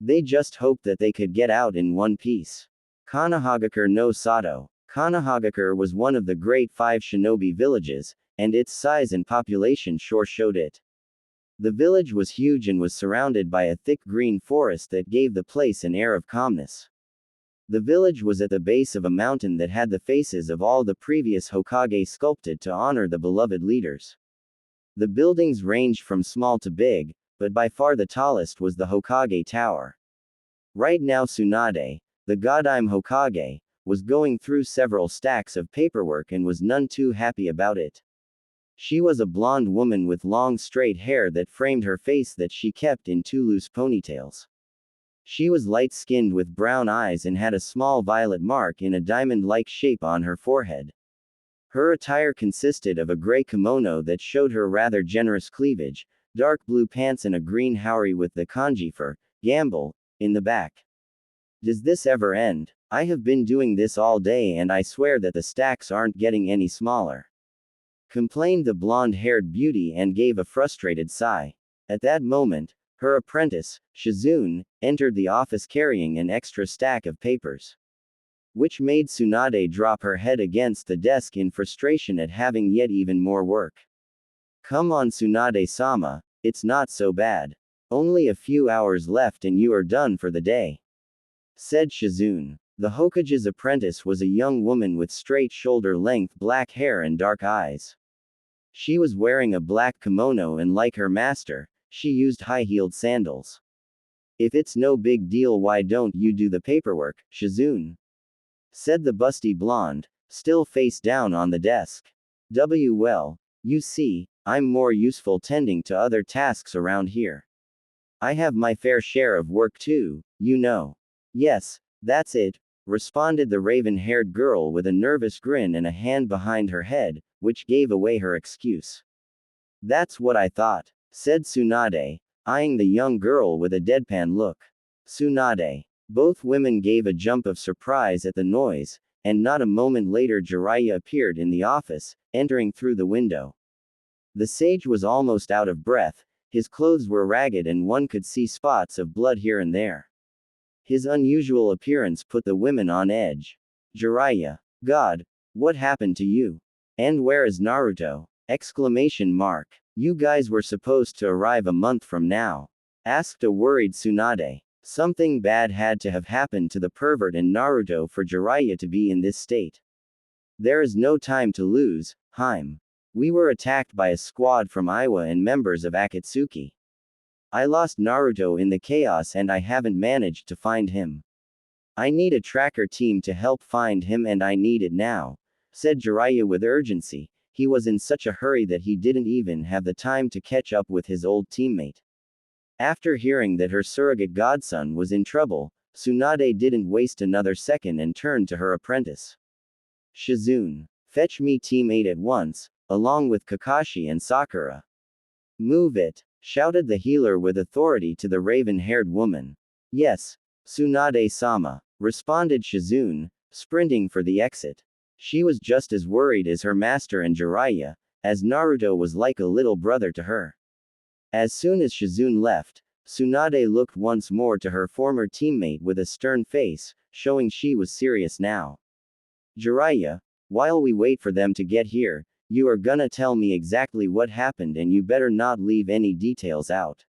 They just hoped that they could get out in one piece. Konohagakure no Sato. Konohagakure was one of the great 5 shinobi villages, and its size and population sure showed it. The village was huge and was surrounded by a thick green forest that gave the place an air of calmness. The village was at the base of a mountain that had the faces of all the previous Hokage sculpted to honor the beloved leaders. The buildings ranged from small to big, but by far the tallest was the Hokage Tower. Right now Tsunade, the Godime Hokage, was going through several stacks of paperwork and was none too happy about it. She was a blonde woman with long straight hair that framed her face that she kept in 2 loose ponytails. She was light-skinned with brown eyes and had a small violet mark in a diamond-like shape on her forehead. Her attire consisted of a gray kimono that showed her rather generous cleavage, dark blue pants and a green haori with the kanji for gamble in the back. Does this ever end? I have been doing this all day and I swear that the stacks aren't getting any smaller, complained the blonde-haired beauty and gave a frustrated sigh. At that moment, her apprentice, Shizune, entered the office carrying an extra stack of papers. which made Tsunade drop her head against the desk in frustration at having yet even more work. Come on Tsunade-sama, it's not so bad. Only a few hours left and you are done for the day, said Shizune. The Hokage's apprentice was a young woman with straight shoulder-length black hair and dark eyes. She was wearing a black kimono and like her master, she used high-heeled sandals. If it's no big deal, why don't you do the paperwork, Shizune? Said the busty blonde, still face down on the desk. Well, you see, I'm more useful tending to other tasks around here. I have my fair share of work too, you know. Yes, that's it, responded the raven-haired girl with a nervous grin and a hand behind her head, which gave away her excuse. That's what I thought, said Tsunade, eyeing the young girl with a deadpan look. Tsunade. Both women gave a jump of surprise at the noise, and not a moment later Jiraiya appeared in the office, entering through the window. The sage was almost out of breath, his clothes were ragged and one could see spots of blood here and there. His unusual appearance put the women on edge. Jiraiya. God, what happened to you? And where is Naruto? Exclamation mark. You guys were supposed to arrive a month from now, asked a worried Tsunade. Something bad had to have happened to the pervert and Naruto for Jiraiya to be in this state. There is no time to lose, Haim. We were attacked by a squad from Iwa and members of Akatsuki. I lost Naruto in the chaos and I haven't managed to find him. I need a tracker team to help find him and I need it now, said Jiraiya with urgency. He was in such a hurry that he didn't even have the time to catch up with his old teammate. After hearing that her surrogate godson was in trouble, Tsunade didn't waste another second and turned to her apprentice. Shizune. Fetch me Team 8 at once, along with Kakashi and Sakura. Move it, shouted the healer with authority to the raven-haired woman. Yes, Tsunade-sama, responded Shizune, sprinting for the exit. She was just as worried as her master and Jiraiya, as Naruto was like a little brother to her. As soon as Shizune left, Tsunade looked once more to her former teammate with a stern face, showing she was serious now. Jiraiya, while we wait for them to get here, you are gonna tell me exactly what happened and you better not leave any details out.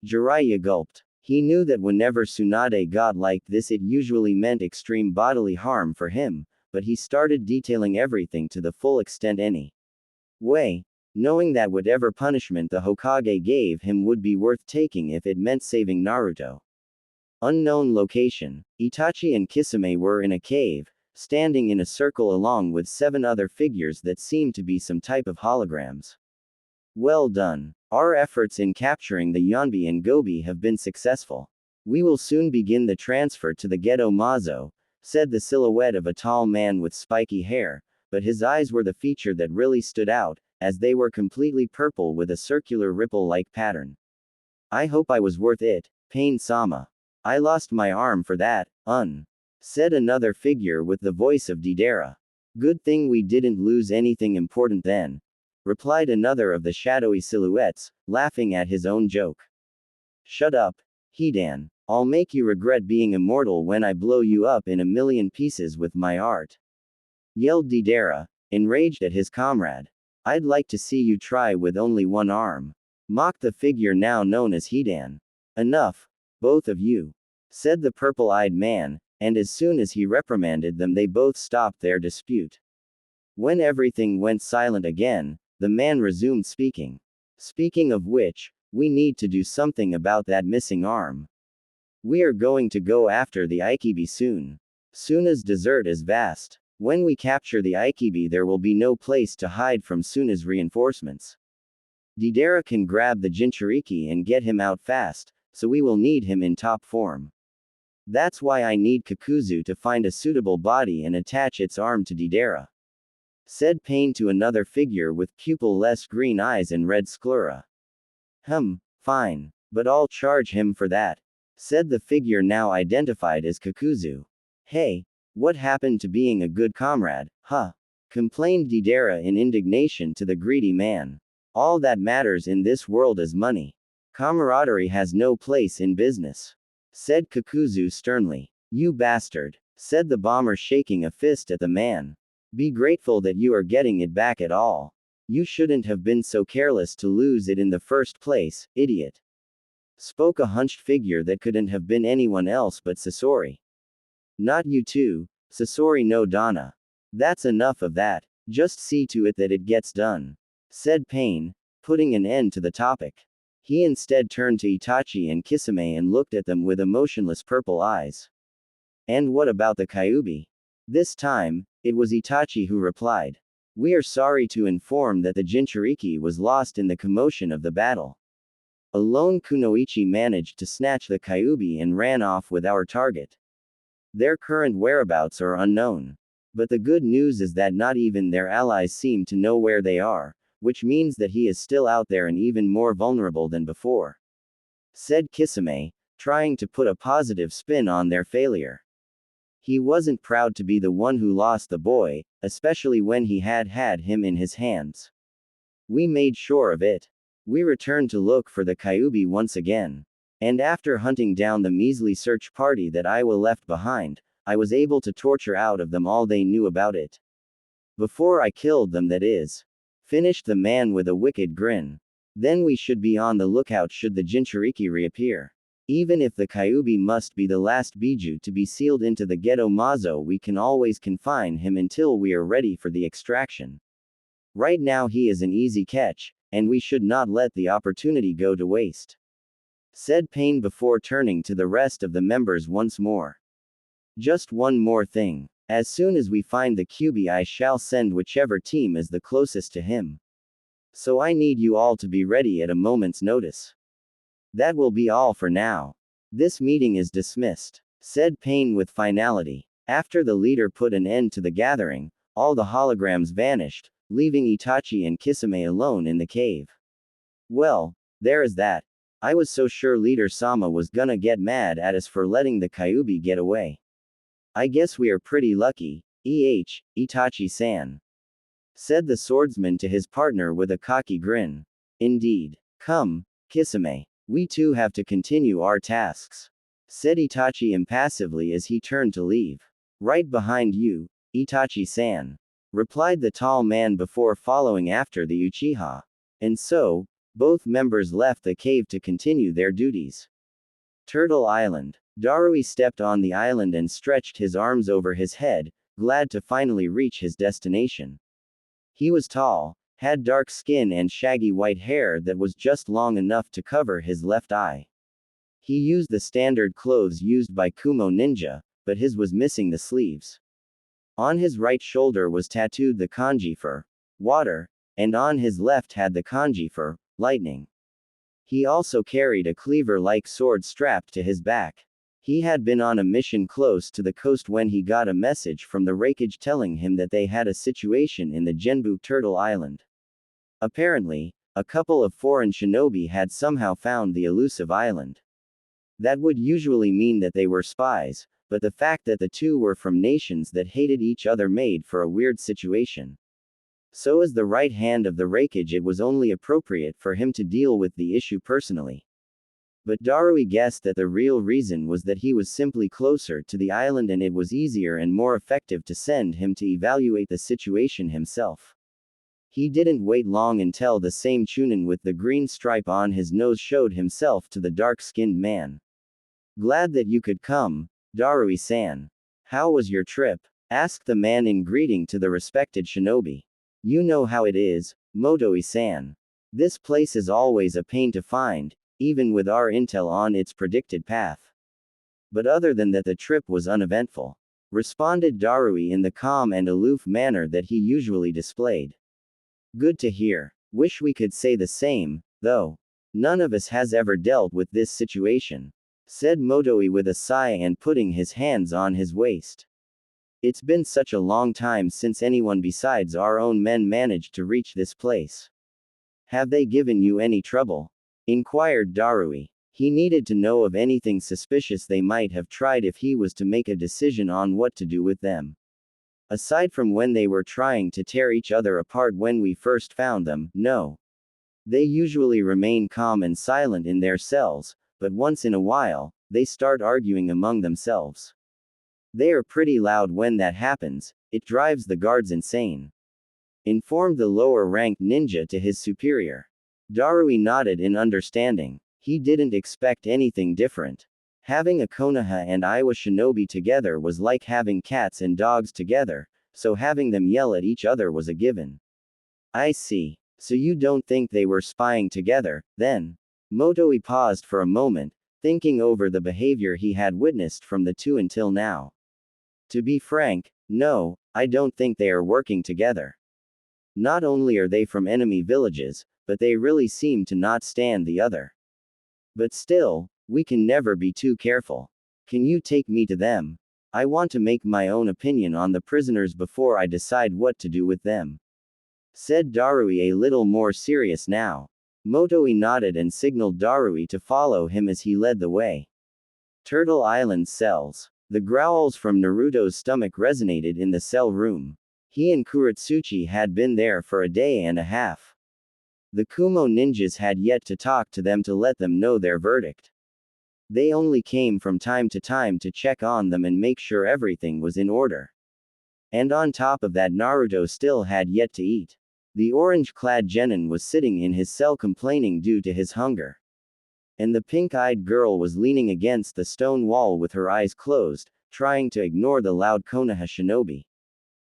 Jiraiya gulped. He knew that whenever Tsunade got like this it usually meant extreme bodily harm for him, but he started detailing everything to the full extent anyway, knowing that whatever punishment the Hokage gave him would be worth taking if it meant saving Naruto. Unknown location. Itachi and Kisame were in a cave, standing in a circle along with 7 other figures that seemed to be some type of holograms. Well done. Our efforts in capturing the Yonbi and Gobi have been successful. We will soon begin the transfer to the Ghetto Mazo, said the silhouette of a tall man with spiky hair, but his eyes were the feature that really stood out, as they were completely purple with a circular ripple-like pattern. I hope I was worth it, Pain-sama. I lost my arm for that, said another figure with the voice of Deidara. Good thing we didn't lose anything important then, replied another of the shadowy silhouettes, laughing at his own joke. Shut up, Hidan. I'll make you regret being immortal when I blow you up in a million pieces with my art, yelled Deidara, enraged at his comrade. I'd like to see you try with only one arm, mocked the figure now known as Hidan. Enough, both of you, said the purple-eyed man, and as soon as he reprimanded them they both stopped their dispute. When everything went silent again, the man resumed speaking. Speaking of which, we need to do something about that missing arm. We are going to go after the Aikibi soon. Suna's desert is vast. When we capture the Aikibi there will be no place to hide from Suna's reinforcements. Deidara can grab the Jinchūriki and get him out fast, so we will need him in top form. That's why I need Kakuzu to find a suitable body and attach its arm to Deidara, said Pain to another figure with pupil-less green eyes and red sclera. Fine. But I'll charge him for that, said the figure now identified as Kakuzu. Hey, what happened to being a good comrade, complained Deidara in indignation to the greedy man. All that matters in this world is money. Camaraderie has no place in business, said Kakuzu sternly. You bastard. said the bomber, shaking a fist at the man. Be grateful that you are getting it back at all. You shouldn't have been so careless to lose it in the first place, idiot. Spoke a hunched figure that couldn't have been anyone else but Sasori. Not you too, Sasori no Dana. That's enough of that. Just see to it that it gets done, said Pain, putting an end to the topic. He instead turned to Itachi and Kisame and looked at them with emotionless purple eyes. And what about the Kyuubi? This time, it was Itachi who replied. We are sorry to inform that the Jinchūriki was lost in the commotion of the battle. Alone Kunoichi managed to snatch the Kyuubi and ran off with our target. Their current whereabouts are unknown. But the good news is that not even their allies seem to know where they are, which means that he is still out there and even more vulnerable than before, said Kisame, trying to put a positive spin on their failure. He wasn't proud to be the one who lost the boy, especially when he had him in his hands. We made sure of it. We returned to look for the Kyuubi once again. And after hunting down the measly search party that Iwa left behind, I was able to torture out of them all they knew about it. Before I killed them, that is. Finished the man with a wicked grin. Then we should be on the lookout should the Jinchūriki reappear. Even if the Kyuubi must be the last Biju to be sealed into the Geto Mazo, we can always confine him until we are ready for the extraction. Right now he is an easy catch, and we should not let the opportunity go to waste, said Pain before turning to the rest of the members once more. Just one more thing. As soon as we find the Kyuubi, I shall send whichever team is the closest to him. So I need you all to be ready at a moment's notice. That will be all for now. This meeting is dismissed, said Pain with finality. After the leader put an end to the gathering, all the holograms vanished, leaving Itachi and Kisame alone in the cave. Well, there is that. I was so sure Leader Sama was gonna get mad at us for letting the Kyuubi get away. I guess we are pretty lucky, Itachi-san, said the swordsman to his partner with a cocky grin. Indeed. Come, Kisame. We too have to continue our tasks, said Itachi impassively as he turned to leave. Right behind you, Itachi-san, replied the tall man before following after the Uchiha. And so, both members left the cave to continue their duties. Turtle Island. Darui stepped on the island and stretched his arms over his head, glad to finally reach his destination. He was tall, had dark skin and shaggy white hair that was just long enough to cover his left eye. He used the standard clothes used by Kumo ninja, but his was missing the sleeves. On his right shoulder was tattooed the kanji for water, and on his left had the kanji for lightning. He also carried a cleaver-like sword strapped to his back. He had been on a mission close to the coast when he got a message from the Raikage telling him that they had a situation in the Genbu Turtle Island. Apparently, a couple of foreign shinobi had somehow found the elusive island. That would usually mean that they were spies, but the fact that the two were from nations that hated each other made for a weird situation. So as the right hand of the Raikage, it was only appropriate for him to deal with the issue personally. But Darui guessed that the real reason was that he was simply closer to the island and it was easier and more effective to send him to evaluate the situation himself. He didn't wait long until the same Chunin with the green stripe on his nose showed himself to the dark-skinned man. Glad that you could come, Darui-san. How was your trip? Asked the man in greeting to the respected shinobi. You know how it is, Motoi-san. This place is always a pain to find, even with our intel on its predicted path. But other than that, the trip was uneventful, responded Darui in the calm and aloof manner that he usually displayed. Good to hear. Wish we could say the same, though. None of us has ever dealt with this situation, said Motoi with a sigh and putting his hands on his waist. It's been such a long time since anyone besides our own men managed to reach this place. Have they given you any trouble? Inquired Darui. He needed to know of anything suspicious they might have tried if he was to make a decision on what to do with them. Aside from when they were trying to tear each other apart when we first found them, no. They usually remain calm and silent in their cells, but once in a while, they start arguing among themselves. They are pretty loud when that happens, it drives the guards insane. Informed the lower-ranked ninja to his superior. Darui nodded in understanding. He didn't expect anything different. Having a Konoha and Iowa shinobi together was like having cats and dogs together, so having them yell at each other was a given. I see. So you don't think they were spying together, then? Motoi paused for a moment, thinking over the behavior he had witnessed from the two until now. To be frank, no, I don't think they are working together. Not only are they from enemy villages, but they really seem to not stand the other. But still, we can never be too careful. Can you take me to them? I want to make my own opinion on the prisoners before I decide what to do with them. Said Darui a little more serious now. Motoi nodded and signaled Darui to follow him as he led the way. Turtle Island cells. The growls from Naruto's stomach resonated in the cell room. He and Kuretsuchi had been there for a day and a half. The Kumo ninjas had yet to talk to them to let them know their verdict. They only came from time to time to check on them and make sure everything was in order. And on top of that, Naruto still had yet to eat. The orange-clad genin was sitting in his cell complaining due to his hunger. And the pink-eyed girl was leaning against the stone wall with her eyes closed, trying to ignore the loud Konoha shinobi.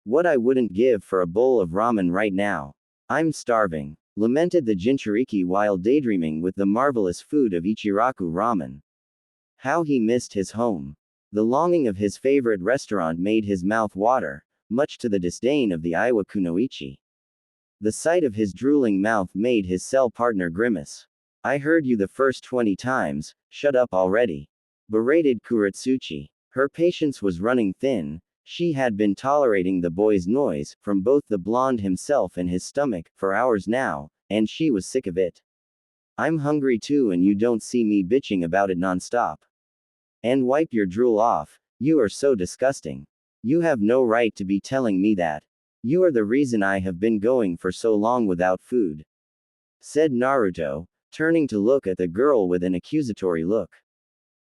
What I wouldn't give for a bowl of ramen right now. I'm starving, lamented the Jinchūriki while daydreaming with the marvelous food of Ichiraku ramen. How he missed his home. The longing of his favorite restaurant made his mouth water, much to the disdain of the Iowa kunoichi. The sight of his drooling mouth made his cell partner grimace. I heard you the first 20 times, shut up already. Berated Kuretsuchi. Her patience was running thin. She had been tolerating the boy's noise, from both the blonde himself and his stomach, for hours now, and she was sick of it. I'm hungry too and you don't see me bitching about it nonstop. And wipe your drool off, you are so disgusting. You have no right to be telling me that. You are the reason I have been going for so long without food. Said Naruto, turning to look at the girl with an accusatory look.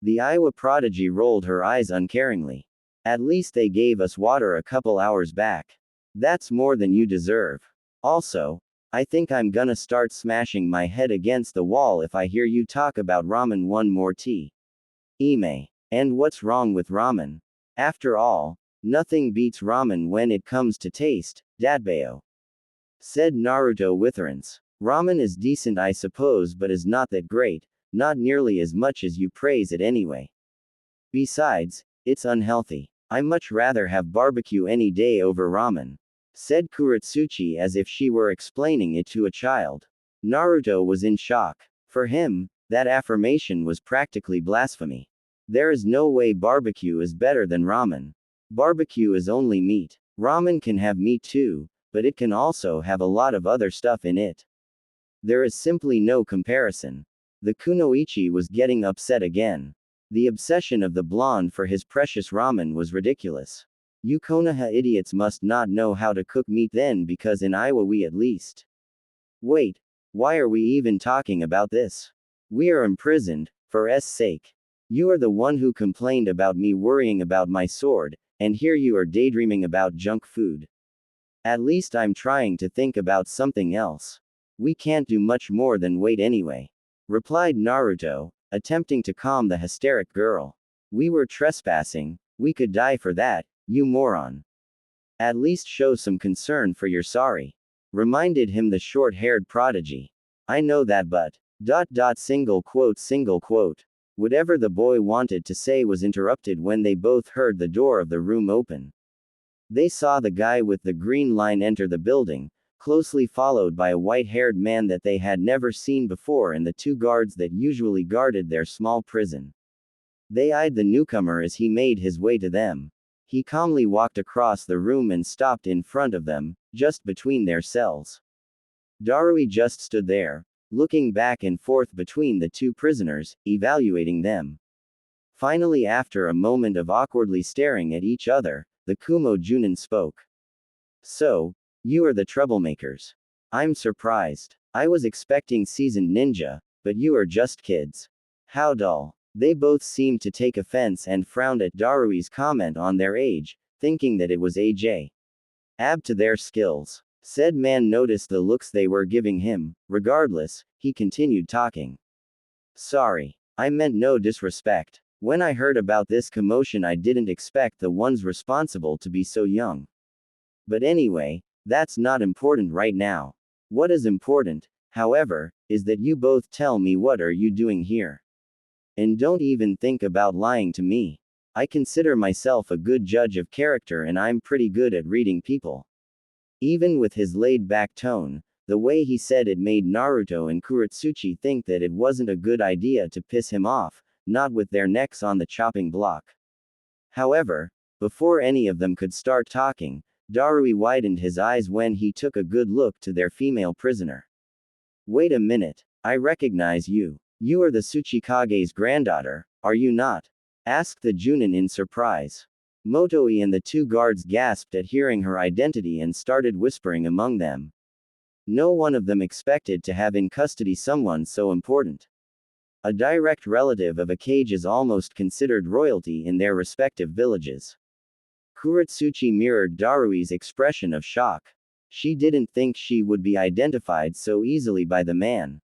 The Iowa prodigy rolled her eyes uncaringly. At least they gave us water a couple hours back. That's more than you deserve. Also, I think I'm gonna start smashing my head against the wall if I hear you talk about ramen one more tea. Ime. And what's wrong with ramen? After all, nothing beats ramen when it comes to taste, Dadbeo. Said Naruto with reverence. Ramen is decent I suppose but is not that great, not nearly as much as you praise it anyway. Besides, it's unhealthy. I much rather have barbecue any day over ramen. Said Kuretsuchi as if she were explaining it to a child. Naruto was in shock. For him, that affirmation was practically blasphemy. There is no way barbecue is better than ramen. Barbecue is only meat. Ramen can have meat too, but it can also have a lot of other stuff in it. There is simply no comparison. The kunoichi was getting upset again. The obsession of the blonde for his precious ramen was ridiculous. You Konoha idiots must not know how to cook meat then because in Iowa we at least. Wait, why are we even talking about this? We are imprisoned, for S sake. You are the one who complained about me worrying about my sword, and here you are daydreaming about junk food. At least I'm trying to think about something else. We can't do much more than wait anyway. Replied Naruto, attempting to calm the hysteric girl. We were trespassing, we could die for that, you moron. At least show some concern for your sorry. Reminded him the short-haired prodigy. I know that but. Single quote. Whatever the boy wanted to say was interrupted when they both heard the door of the room open. They saw the guy with the green line enter the building, closely followed by a white-haired man that they had never seen before and the two guards that usually guarded their small prison. They eyed the newcomer as he made his way to them. He calmly walked across the room and stopped in front of them, just between their cells. Darui just stood there, looking back and forth between the two prisoners, evaluating them. Finally, after a moment of awkwardly staring at each other, the Kumo Junin spoke. So, you are the troublemakers. I'm surprised. I was expecting seasoned ninja, but you are just kids. How dull. They both seemed to take offense and frowned at Darui's comment on their age, thinking that it was ab to their skills. Said man noticed the looks they were giving him. Regardless, he continued talking. Sorry. I meant no disrespect. When I heard about this commotion, I didn't expect the ones responsible to be so young. But anyway, that's not important right now. What is important, however, is that you both tell me what are you doing here. And don't even think about lying to me. I consider myself a good judge of character and I'm pretty good at reading people. Even with his laid-back tone, the way he said it made Naruto and Kuretsuchi think that it wasn't a good idea to piss him off, not with their necks on the chopping block. However, before any of them could start talking, Darui widened his eyes when he took a good look to their female prisoner. Wait a minute, I recognize you. You are the Tsuchikage's granddaughter, are you not? Asked the Junin in surprise. Motoi and the two guards gasped at hearing her identity and started whispering among them. No one of them expected to have in custody someone so important. A direct relative of a Kage is almost considered royalty in their respective villages. Kuretsuchi mirrored Darui's expression of shock. She didn't think she would be identified so easily by the man.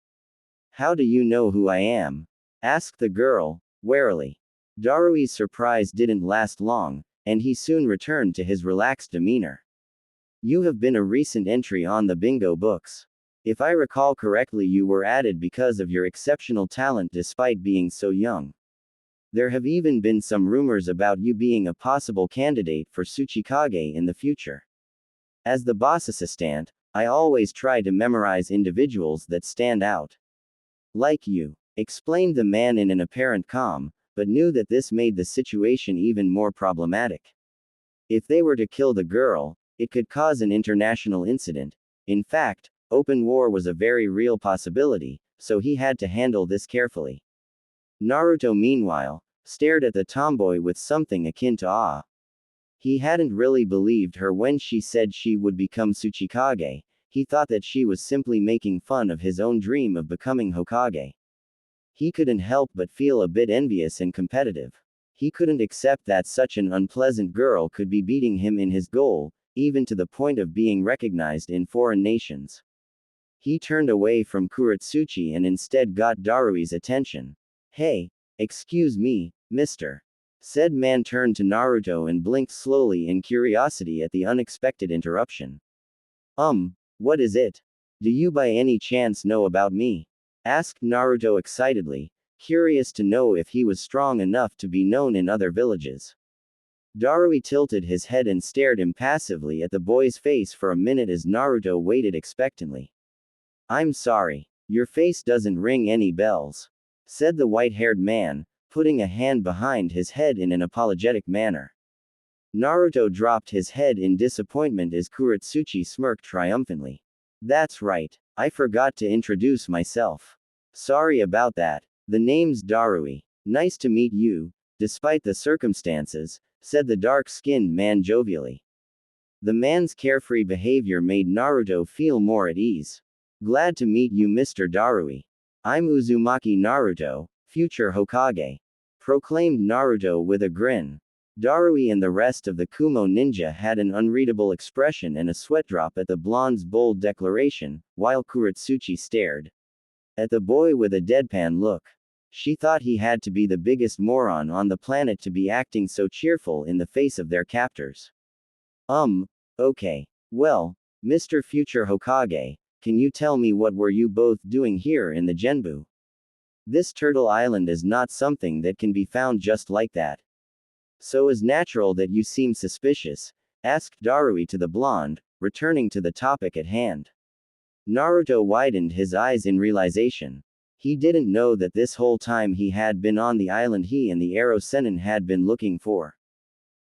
How do you know who I am? Asked the girl, warily. Darui's surprise didn't last long, and he soon returned to his relaxed demeanor. You have been a recent entry on the bingo books. If I recall correctly, you were added because of your exceptional talent despite being so young. There have even been some rumors about you being a possible candidate for Tsuchikage in the future. As the boss assistant, I always try to memorize individuals that stand out. Like you, explained the man in an apparent calm, but knew that this made the situation even more problematic. If they were to kill the girl, it could cause an international incident. In fact, open war was a very real possibility, so he had to handle this carefully. Naruto, meanwhile, stared at the tomboy with something akin to awe. He hadn't really believed her when she said she would become Tsuchikage. He thought that she was simply making fun of his own dream of becoming Hokage. He couldn't help but feel a bit envious and competitive. He couldn't accept that such an unpleasant girl could be beating him in his goal, even to the point of being recognized in foreign nations. He turned away from Kuretsuchi and instead got Darui's attention. Hey, excuse me, mister. Said man turned to Naruto and blinked slowly in curiosity at the unexpected interruption. What is it? Do you by any chance know about me? Asked Naruto excitedly, curious to know if he was strong enough to be known in other villages. Darui tilted his head and stared impassively at the boy's face for a minute as Naruto waited expectantly. I'm sorry. Your face doesn't ring any bells. Said the white-haired man, putting a hand behind his head in an apologetic manner. Naruto dropped his head in disappointment as Kuretsuchi smirked triumphantly. That's right. I forgot to introduce myself. Sorry about that. The name's Darui. Nice to meet you, despite the circumstances, said the dark-skinned man jovially. The man's carefree behavior made Naruto feel more at ease. Glad to meet you, Mr. Darui. I'm Uzumaki Naruto, future Hokage. Proclaimed Naruto with a grin. Darui and the rest of the Kumo ninja had an unreadable expression and a sweat drop at the blonde's bold declaration, while Kuretsuchi stared at the boy with a deadpan look. She thought he had to be the biggest moron on the planet to be acting so cheerful in the face of their captors. Okay. Well, Mr. Future Hokage, can you tell me what were you both doing here in the Genbu? This Turtle Island is not something that can be found just like that. So is natural that you seem suspicious, asked Darui to the blonde, returning to the topic at hand. Naruto widened his eyes in realization. He didn't know that this whole time he had been on the island he and the Arrow Sennin had been looking for.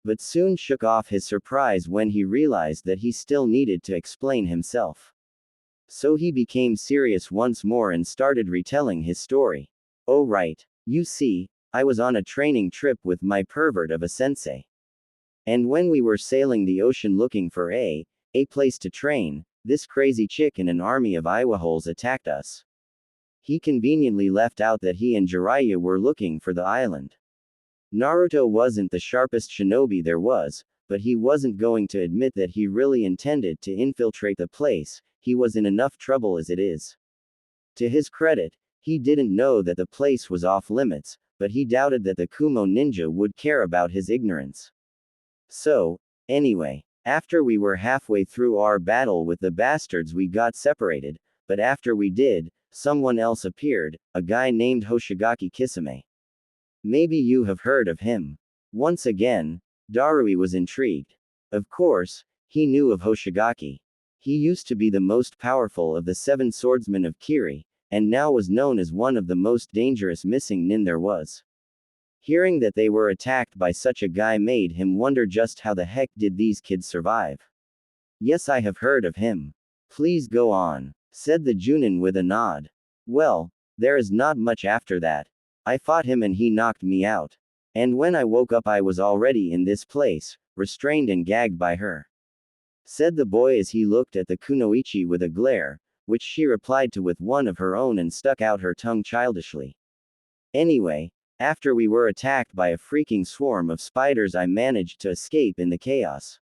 But soon shook off his surprise when he realized that he still needed to explain himself. So he became serious once more and started retelling his story. Oh right. You see, I was on a training trip with my pervert of a sensei. And when we were sailing the ocean looking for a place to train, this crazy chick and an army of Iwaholes attacked us. He conveniently left out that he and Jiraiya were looking for the island. Naruto wasn't the sharpest shinobi there was, but he wasn't going to admit that he really intended to infiltrate the place. He was in enough trouble as it is. To his credit, he didn't know that the place was off limits, but he doubted that the Kumo ninja would care about his ignorance. So, anyway, after we were halfway through our battle with the bastards, we got separated, but after we did, someone else appeared, a guy named Hoshigaki Kisame. Maybe you have heard of him. Once again, Darui was intrigued. Of course, he knew of Hoshigaki. He used to be the most powerful of the 7 swordsmen of Kiri, and now was known as one of the most dangerous missing nin there was. Hearing that they were attacked by such a guy made him wonder just how the heck did these kids survive. Yes, I have heard of him. Please go on, said the Junin with a nod. Well, there is not much after that. I fought him and he knocked me out. And when I woke up I was already in this place, restrained and gagged by her, said the boy as he looked at the kunoichi with a glare, which she replied to with one of her own and stuck out her tongue childishly. Anyway, after we were attacked by a freaking swarm of spiders I managed to escape in the chaos.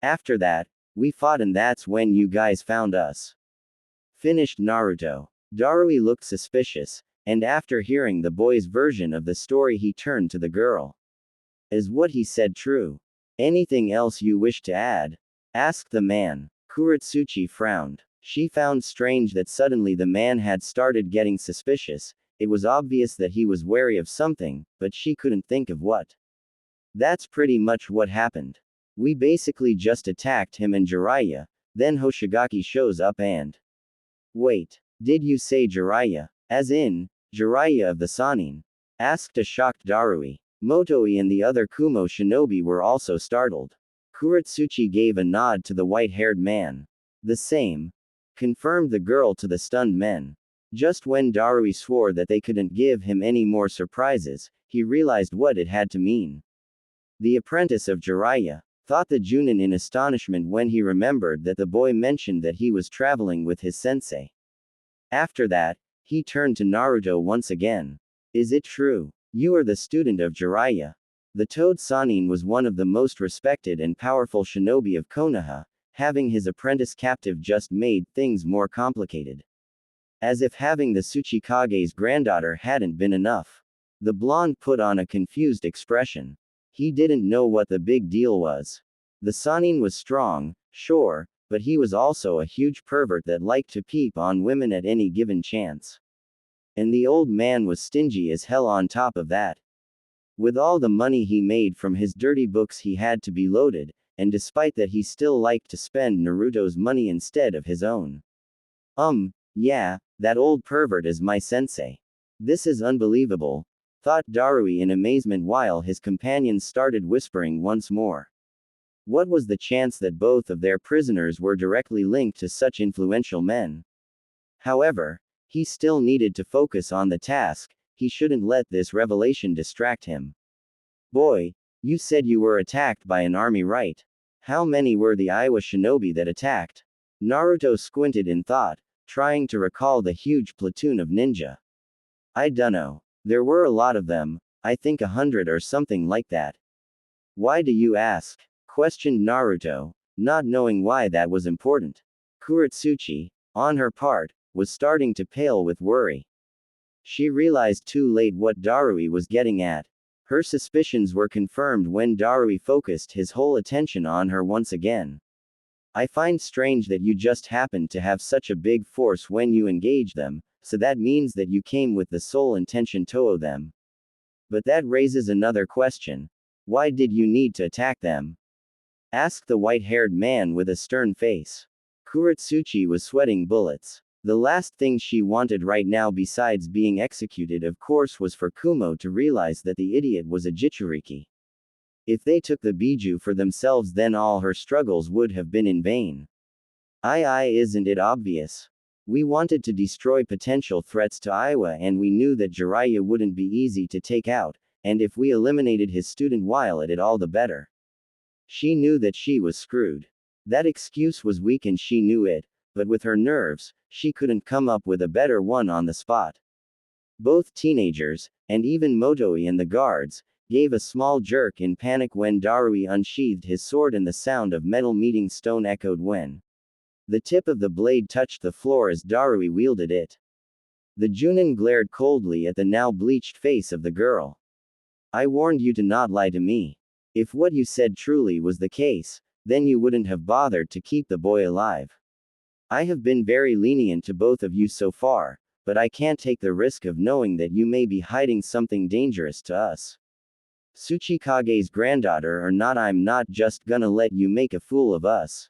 After that, we fought and that's when you guys found us. Finished Naruto. Darui looked suspicious, and after hearing the boy's version of the story he turned to the girl. Is what he said true? Anything else you wish to add? Asked the man. Kuretsuchi frowned. She found strange that suddenly the man had started getting suspicious. It was obvious that he was wary of something, but she couldn't think of what. That's pretty much what happened. We basically just attacked him and Jiraiya, then Hoshigaki shows up and... Wait, did you say Jiraiya? As in, Jiraiya of the Sannin? Asked a shocked Darui. Motoi and the other Kumo shinobi were also startled. Kuretsuchi gave a nod to the white-haired man. The same, confirmed the girl to the stunned men. Just when Darui swore that they couldn't give him any more surprises, he realized what it had to mean. The apprentice of Jiraiya, thought the Junin in astonishment when he remembered that the boy mentioned that he was traveling with his sensei. After that, he turned to Naruto once again. Is it true? You are the student of Jiraiya. The Toad Sannin was one of the most respected and powerful shinobi of Konoha. Having his apprentice captive just made things more complicated. As if having the Tsuchikage's granddaughter hadn't been enough. The blonde put on a confused expression. He didn't know what the big deal was. The Sannin was strong, sure, but he was also a huge pervert that liked to peep on women at any given chance. And the old man was stingy as hell on top of that. With all the money he made from his dirty books he had to be loaded, and despite that he still liked to spend Naruto's money instead of his own. Yeah, that old pervert is my sensei. This is unbelievable, thought Darui in amazement while his companions started whispering once more. What was the chance that both of their prisoners were directly linked to such influential men? However, he still needed to focus on the task. He shouldn't let this revelation distract him. Boy, you said you were attacked by an army, right? How many were the Iowa shinobi that attacked? Naruto squinted in thought, trying to recall the huge platoon of ninja. I dunno. There were a lot of them, I think 100 or something like that. Why do you ask? Questioned Naruto, not knowing why that was important. Kuretsuchi, on her part, was starting to pale with worry. She realized too late what Darui was getting at. Her suspicions were confirmed when Darui focused his whole attention on her once again. I find strange that you just happened to have such a big force when you engage them, so that means that you came with the sole intention to owe them. But that raises another question. Why did you need to attack them? Asked the white-haired man with a stern face. Kuretsuchi was sweating bullets. The last thing she wanted right now besides being executed of course was for Kumo to realize that the idiot was a Jinchūriki. If they took the Biju for themselves then all her struggles would have been in vain. Isn't it obvious? We wanted to destroy potential threats to Iowa and we knew that Jiraiya wouldn't be easy to take out, and if we eliminated his student while at it all the better. She knew that she was screwed. That excuse was weak and she knew it, but with her nerves, she couldn't come up with a better one on the spot. Both teenagers, and even Motoi and the guards, gave a small jerk in panic when Darui unsheathed his sword and the sound of metal meeting stone echoed when the tip of the blade touched the floor as Darui wielded it. The Junin glared coldly at the now bleached face of the girl. I warned you to not lie to me. If what you said truly was the case, then you wouldn't have bothered to keep the boy alive. I have been very lenient to both of you so far, but I can't take the risk of knowing that you may be hiding something dangerous to us. Tsuchikage's granddaughter or not, I'm not just gonna let you make a fool of us.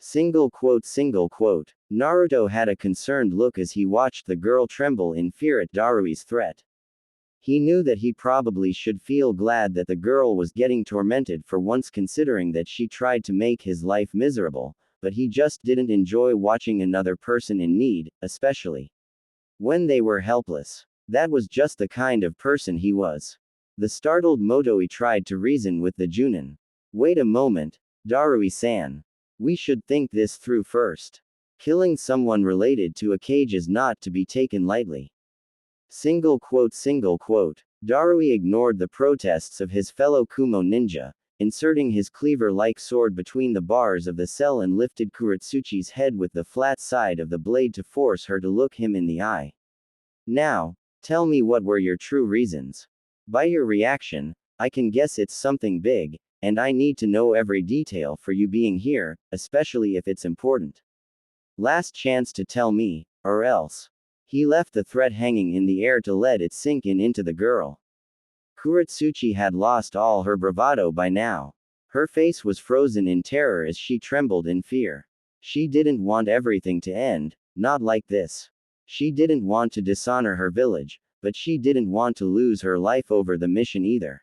Single quote. Naruto had a concerned look as he watched the girl tremble in fear at Darui's threat. He knew that he probably should feel glad that the girl was getting tormented for once, considering that she tried to make his life miserable, but he just didn't enjoy watching another person in need, especially when they were helpless. That was just the kind of person he was. The startled Motoi tried to reason with the Junin. Wait a moment, Darui-san. We should think this through first. Killing someone related to a cage is not to be taken lightly. Single quote. Darui ignored the protests of his fellow Kumo ninja, inserting his cleaver-like sword between the bars of the cell and lifted Kuretsuchi's head with the flat side of the blade to force her to look him in the eye. Now, tell me, what were your true reasons? By your reaction, I can guess it's something big, and I need to know every detail for you being here, especially if it's important. Last chance to tell me, or else. He left the threat hanging in the air to let it sink into the girl. Kuretsuchi had lost all her bravado by now. Her face was frozen in terror as she trembled in fear. She didn't want everything to end, not like this. She didn't want to dishonor her village, but she didn't want to lose her life over the mission either.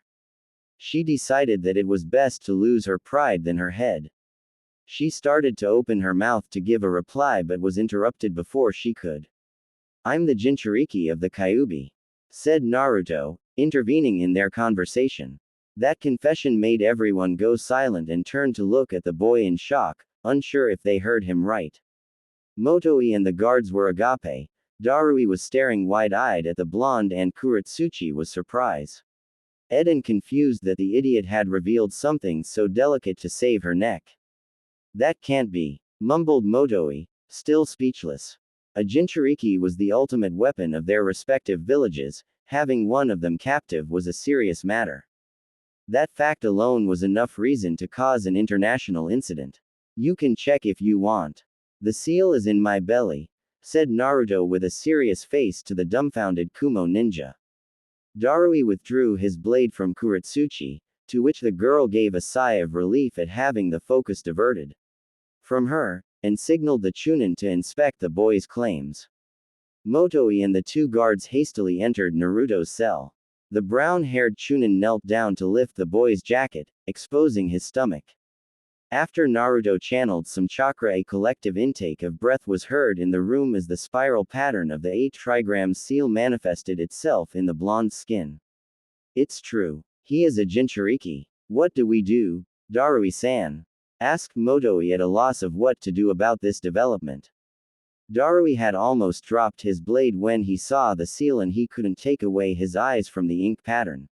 She decided that it was best to lose her pride than her head. She started to open her mouth to give a reply but was interrupted before she could. I'm the Jinchūriki of the Kyuubi, said Naruto, intervening in their conversation. That confession made everyone go silent and turn to look at the boy in shock, unsure if they heard him right. Motoi and the guards were agape. Darui was staring wide-eyed at the blonde and Kuretsuchi was surprised and confused that the idiot had revealed something so delicate to save her neck. That can't be, mumbled Motoi, still speechless. A Jinchūriki was the ultimate weapon of their respective villages. Having one of them captive was a serious matter. That fact alone was enough reason to cause an international incident. You can check if you want. The seal is in my belly, said Naruto with a serious face to the dumbfounded Kumo ninja. Darui withdrew his blade from Kuretsuchi, to which the girl gave a sigh of relief at having the focus diverted from her, and signaled the Chunin to inspect the boy's claims. Motoi and the two guards hastily entered Naruto's cell. The brown-haired Chunin knelt down to lift the boy's jacket, exposing his stomach. After Naruto channeled some chakra, a collective intake of breath was heard in the room as the spiral pattern of the 8 trigram seal manifested itself in the blonde's skin. It's true. He is a Jinchūriki. What do we do, Darui-san? Asked Motoi at a loss of what to do about this development. Darui had almost dropped his blade when he saw the seal and he couldn't take away his eyes from the ink pattern.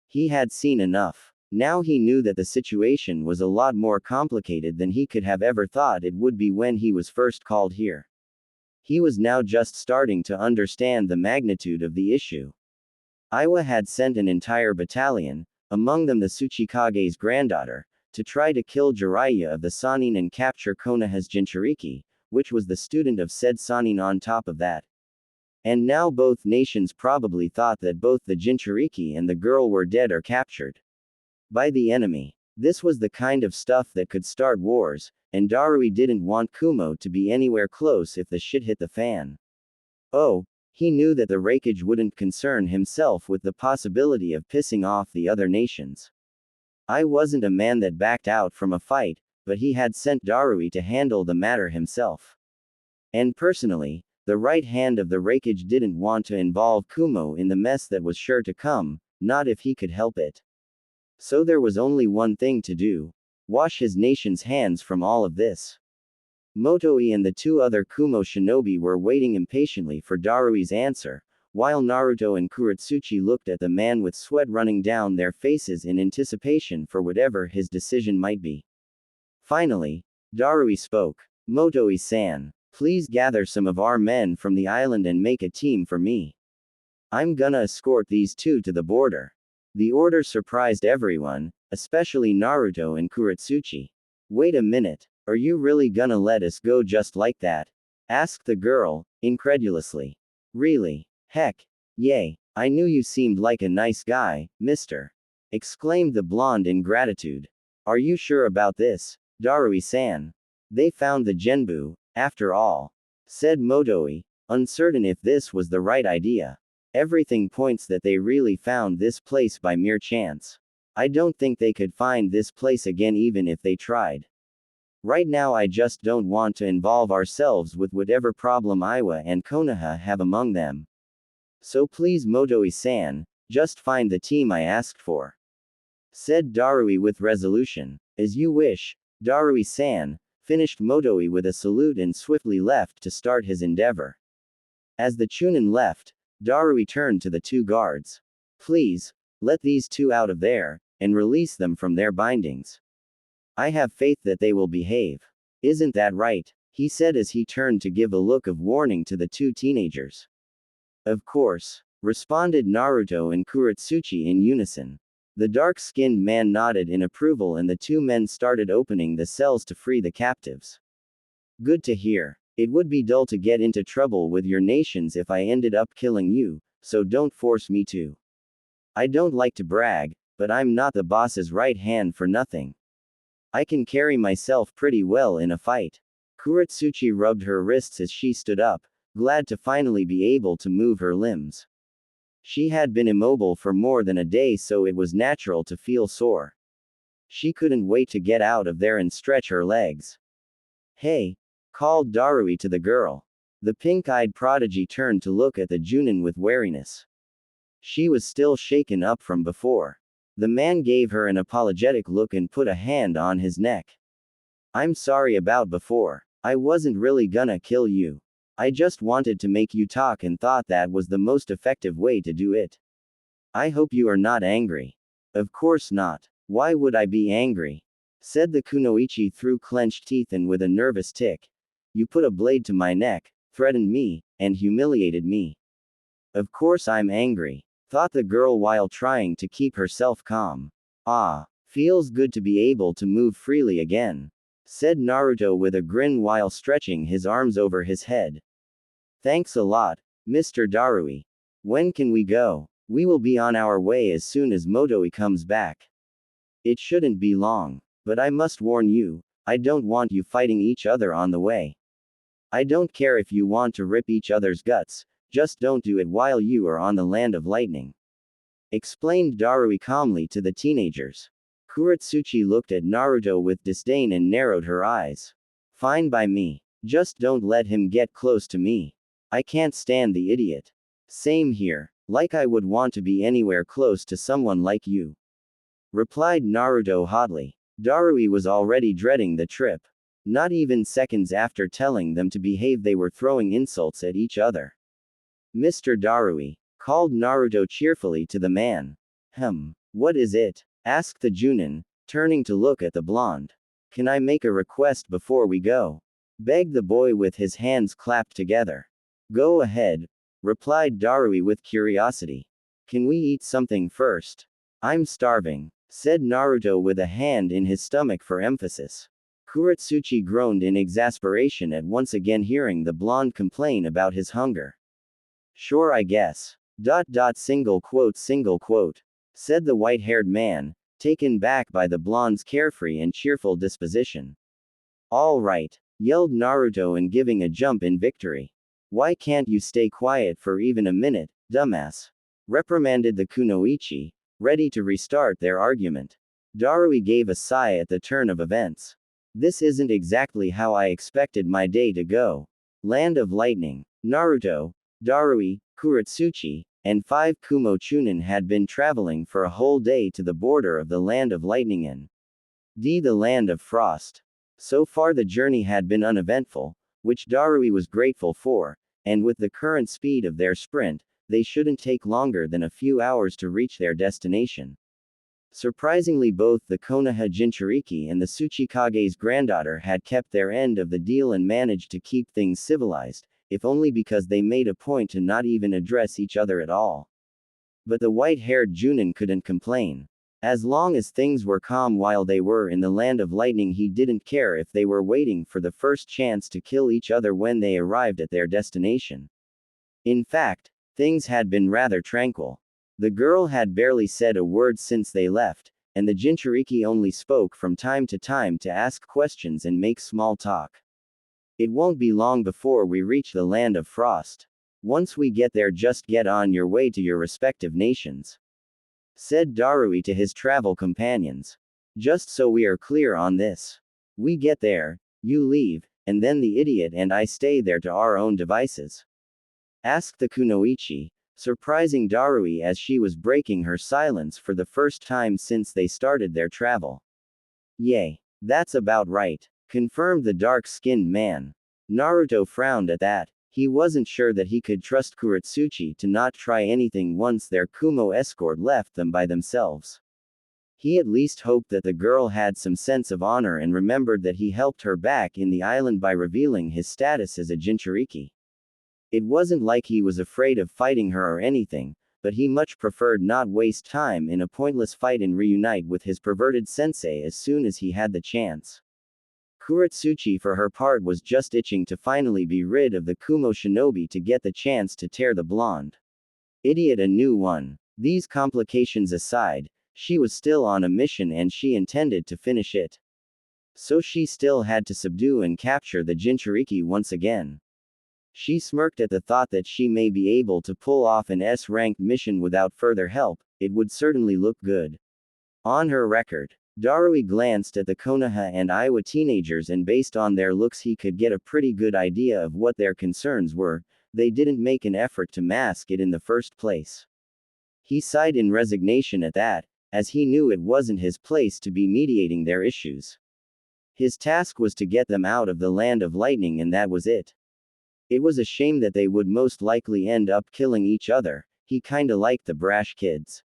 He had seen enough. Now he knew that the situation was a lot more complicated than he could have ever thought it would be when he was first called here. He was now just starting to understand the magnitude of the issue. Iwa had sent an entire battalion, among them the Tsuchikage's granddaughter, to try to kill Jiraiya of the Sannin and capture Konoha's Jinchūriki, which was the student of said Sannin on top of that. And now both nations probably thought that both the Jinchūriki and the girl were dead or captured by the enemy. This was the kind of stuff that could start wars, and Darui didn't want Kumo to be anywhere close if the shit hit the fan. Oh, he knew that the Raikage wouldn't concern himself with the possibility of pissing off the other nations. I wasn't a man that backed out from a fight, but he had sent Darui to handle the matter himself. And personally, the right hand of the Raikage didn't want to involve Kumo in the mess that was sure to come, not if he could help it. So there was only one thing to do: wash his nation's hands from all of this. Motoi and the two other Kumo shinobi were waiting impatiently for Darui's answer, while Naruto and Kuretsuchi looked at the man with sweat running down their faces in anticipation for whatever his decision might be. Finally, Darui spoke. Motoi-san, please gather some of our men from the island and make a team for me. I'm gonna escort these two to the border. The order surprised everyone, especially Naruto and Kuretsuchi. Wait a minute, are you really gonna let us go just like that? Asked the girl, incredulously. Really? Heck. Yay. I knew you seemed like a nice guy, mister. Exclaimed the blonde in gratitude. Are you sure about this, Darui-san? They found the Genbu, after all. Said Motoi, uncertain if this was the right idea. Everything points that they really found this place by mere chance. I don't think they could find this place again even if they tried. Right now I just don't want to involve ourselves with whatever problem Iwa and Konoha have among them. So please Motoi-san, just find the team I asked for. Said Darui with resolution. As you wish, Darui-san, finished Motoi with a salute and swiftly left to start his endeavor. As the Chunin left, Darui turned to the two guards. Please, let these two out of there, and release them from their bindings. I have faith that they will behave. Isn't that right? He said as he turned to give a look of warning to the two teenagers. Of course, responded Naruto and Kuretsuchi in unison. The dark-skinned man nodded in approval and the two men started opening the cells to free the captives. Good to hear. It would be dull to get into trouble with your nations if I ended up killing you, so don't force me to. I don't like to brag, but I'm not the boss's right hand for nothing. I can carry myself pretty well in a fight. Kuretsuchi rubbed her wrists as she stood up, glad to finally be able to move her limbs. She had been immobile for more than a day, so it was natural to feel sore. She couldn't wait to get out of there and stretch her legs. Hey! Called Darui to the girl. The pink-eyed prodigy turned to look at the Junin with wariness. She was still shaken up from before. The man gave her an apologetic look and put a hand on his neck. I'm sorry about before. I wasn't really gonna kill you. I just wanted to make you talk and thought that was the most effective way to do it. I hope you are not angry. Of course not. Why would I be angry? Said the kunoichi through clenched teeth and with a nervous tick. You put a blade to my neck, threatened me, and humiliated me. Of course I'm angry, thought the girl while trying to keep herself calm. Ah, feels good to be able to move freely again. Said Naruto with a grin while stretching his arms over his head. Thanks a lot, Mr. Darui. When can we go? We will be on our way as soon as Motoi comes back. It shouldn't be long, but I must warn you, I don't want you fighting each other on the way. I don't care if you want to rip each other's guts, just don't do it while you are on the land of lightning. Explained Darui calmly to the teenagers. Kuretsuchi looked at Naruto with disdain and narrowed her eyes. Fine by me. Just don't let him get close to me. I can't stand the idiot. Same here. Like I would want to be anywhere close to someone like you. Replied Naruto hotly. Darui was already dreading the trip. Not even seconds after telling them to behave, they were throwing insults at each other. Mr. Darui, called Naruto cheerfully to the man. What is it? Asked the Junin, turning to look at the blonde. Can I make a request before we go? Begged the boy with his hands clapped together. Go ahead, replied Darui with curiosity. Can we eat something first? I'm starving, said Naruto with a hand in his stomach for emphasis. Kuretsuchi groaned in exasperation at once again hearing the blonde complain about his hunger. Sure, I guess. Single quote, said the white-haired man, taken back by the blonde's carefree and cheerful disposition. All right, yelled Naruto and giving a jump in victory. Why can't you stay quiet for even a minute, dumbass? Reprimanded the kunoichi, ready to restart their argument. Darui gave a sigh at the turn of events. This isn't exactly how I expected my day to go. Land of Lightning. Naruto, Darui, Kuretsuchi, and 5 Kumo Chunin had been traveling for a whole day to the border of the Land of Lightning and the Land of Frost. So far the journey had been uneventful, which Darui was grateful for, and with the current speed of their sprint, they shouldn't take longer than a few hours to reach their destination. Surprisingly, both the Konoha Jinchūriki and the Tsuchikage's granddaughter had kept their end of the deal and managed to keep things civilized, if only because they made a point to not even address each other at all. But the white-haired Junin couldn't complain. As long as things were calm while they were in the land of lightning, he didn't care if they were waiting for the first chance to kill each other when they arrived at their destination. In fact, things had been rather tranquil. The girl had barely said a word since they left, and the Jinchūriki only spoke from time to time to ask questions and make small talk. It won't be long before we reach the land of frost. Once we get there, just get on your way to your respective nations, said Darui to his travel companions. Just so we are clear on this. We get there, you leave, and then the idiot and I stay there to our own devices, asked the kunoichi, surprising Darui as she was breaking her silence for the first time since they started their travel. Yay. That's about right, confirmed the dark-skinned man. Naruto frowned at that. He wasn't sure that he could trust Kuretsuchi to not try anything once their Kumo escort left them by themselves. He at least hoped that the girl had some sense of honor and remembered that he helped her back in the island by revealing his status as a Jinchūriki. It wasn't like he was afraid of fighting her or anything, but he much preferred not waste time in a pointless fight and reunite with his perverted sensei as soon as he had the chance. Kuretsuchi for her part was just itching to finally be rid of the Kumo shinobi to get the chance to tear the blonde idiot a new one. These complications aside, she was still on a mission and she intended to finish it. So she still had to subdue and capture the Jinchūriki once again. She smirked at the thought that she may be able to pull off an S-ranked mission without further help. It would certainly look good on her record. Darui glanced at the Konoha and Iwa teenagers, and based on their looks he could get a pretty good idea of what their concerns were. They didn't make an effort to mask it in the first place. He sighed in resignation at that, as he knew it wasn't his place to be mediating their issues. His task was to get them out of the land of lightning, and that was it. It was a shame that they would most likely end up killing each other. He kinda liked the brash kids.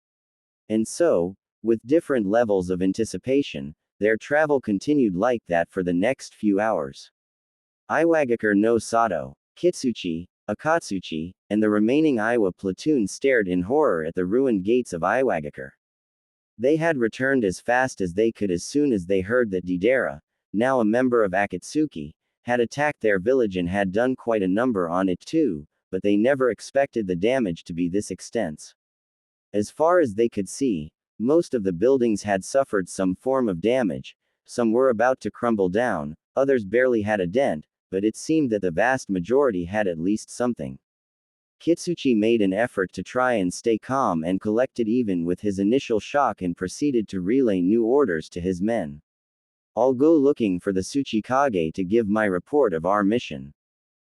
And so, with different levels of anticipation, their travel continued like that for the next few hours. Iwagakure no Sato, Kitsuchi, Akatsuchi, and the remaining Iwa platoon stared in horror at the ruined gates of Iwagakure. They had returned as fast as they could as soon as they heard that Deidara, now a member of Akatsuki, had attacked their village and had done quite a number on it too, but they never expected the damage to be this extensive. As far as they could see, most of the buildings had suffered some form of damage, some were about to crumble down, others barely had a dent, but it seemed that the vast majority had at least something. Kitsuchi made an effort to try and stay calm and collected even with his initial shock and proceeded to relay new orders to his men. I'll go looking for the Tsuchikage to give my report of our mission.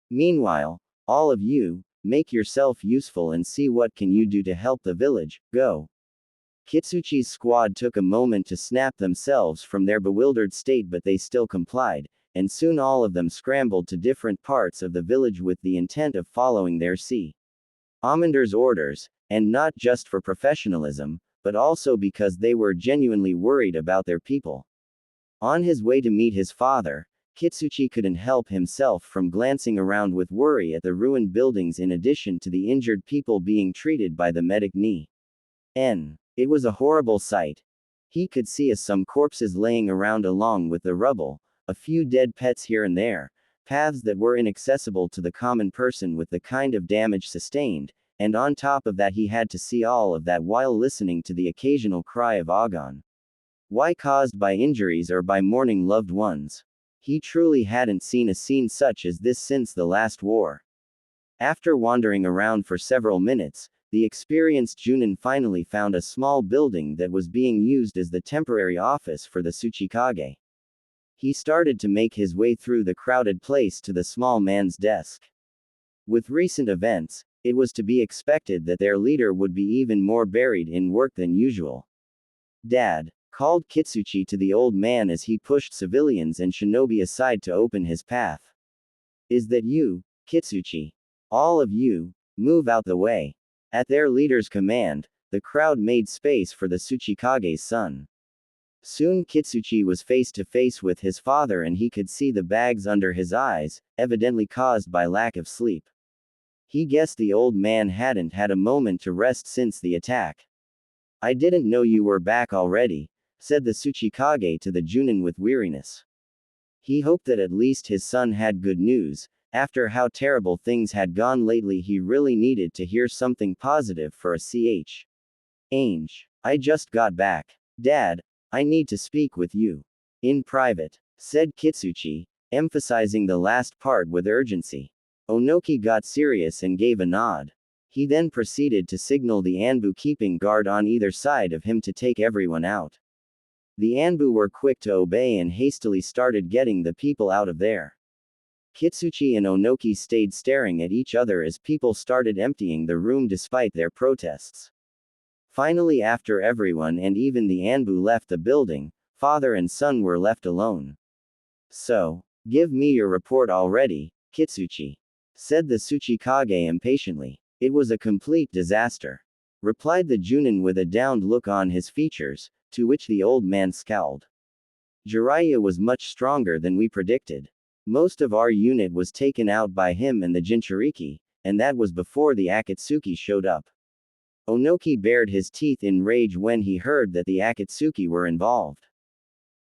Meanwhile, all of you, make yourself useful and see what can you do to help the village. Go. Kitsuchi's squad took a moment to snap themselves from their bewildered state, but they still complied, and soon all of them scrambled to different parts of the village with the intent of following their commander's orders, and not just for professionalism, but also because they were genuinely worried about their people. On his way to meet his father, Kitsuchi couldn't help himself from glancing around with worry at the ruined buildings in addition to the injured people being treated by the medic Ni. It was a horrible sight. He could see some corpses laying around along with the rubble, a few dead pets here and there, paths that were inaccessible to the common person with the kind of damage sustained, and on top of that he had to see all of that while listening to the occasional cry of agon. Why caused by injuries or by mourning loved ones? He truly hadn't seen a scene such as this since the last war. After wandering around for several minutes, the experienced Junin finally found a small building that was being used as the temporary office for the Tsuchikage. He started to make his way through the crowded place to the small man's desk. With recent events, it was to be expected that their leader would be even more buried in work than usual. Dad, called Kitsuchi to the old man as he pushed civilians and shinobi aside to open his path. Is that you, Kitsuchi? All of you, move out the way. At their leader's command, the crowd made space for the Tsuchikage's son. Soon Kitsuchi was face to face with his father and he could see the bags under his eyes, evidently caused by lack of sleep. He guessed the old man hadn't had a moment to rest since the attack. I didn't know you were back already, said the Tsuchikage to the Junin with weariness. He hoped that at least his son had good news. After how terrible things had gone lately, he really needed to hear something positive for a ch. Ainge. I just got back. Dad, I need to speak with you. In private, said Kitsuchi, emphasizing the last part with urgency. Onoki got serious and gave a nod. He then proceeded to signal the Anbu keeping guard on either side of him to take everyone out. The Anbu were quick to obey and hastily started getting the people out of there. Kitsuchi and Onoki stayed staring at each other as people started emptying the room despite their protests. Finally, after everyone and even the Anbu left the building, father and son were left alone. So, give me your report already, Kitsuchi, said the Tsuchikage impatiently. It was a complete disaster, replied the Junin with a downed look on his features, to which the old man scowled. Jiraiya was much stronger than we predicted. Most of our unit was taken out by him and the Jinchūriki, and that was before the Akatsuki showed up. Onoki bared his teeth in rage when he heard that the Akatsuki were involved.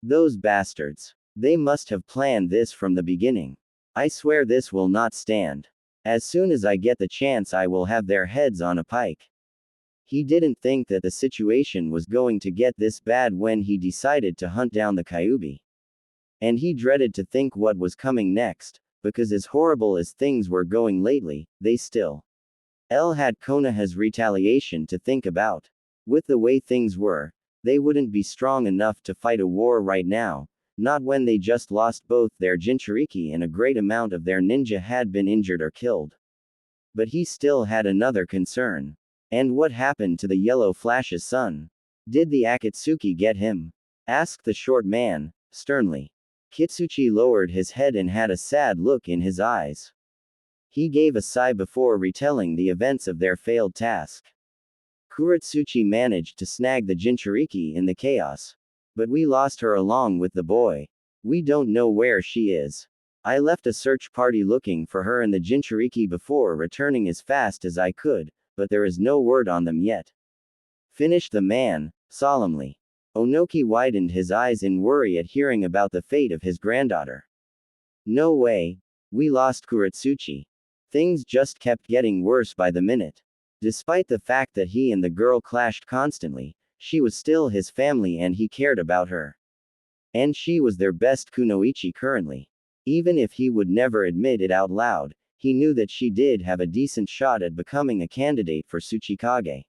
Those bastards. They must have planned this from the beginning. I swear this will not stand. As soon as I get the chance, I will have their heads on a pike. He didn't think that the situation was going to get this bad when he decided to hunt down the Kyuubi. And he dreaded to think what was coming next, because as horrible as things were going lately, they still had Konoha's retaliation to think about. With the way things were, they wouldn't be strong enough to fight a war right now, not when they just lost both their Jinchūriki and a great amount of their ninja had been injured or killed. But he still had another concern. And what happened to the Yellow Flash's son? Did the Akatsuki get him? Asked the short man, sternly. Kitsuchi lowered his head and had a sad look in his eyes. He gave a sigh before retelling the events of their failed task. Kuretsuchi managed to snag the Jinchūriki in the chaos. But we lost her along with the boy. We don't know where she is. I left a search party looking for her and the Jinchūriki before returning as fast as I could, but there is no word on them yet. Finished the man, solemnly. Onoki widened his eyes in worry at hearing about the fate of his granddaughter. No way. We lost Kuretsuchi. Things just kept getting worse by the minute. Despite the fact that he and the girl clashed constantly, she was still his family and he cared about her. And she was their best kunoichi currently. Even if he would never admit it out loud, he knew that she did have a decent shot at becoming a candidate for Tsuchikage.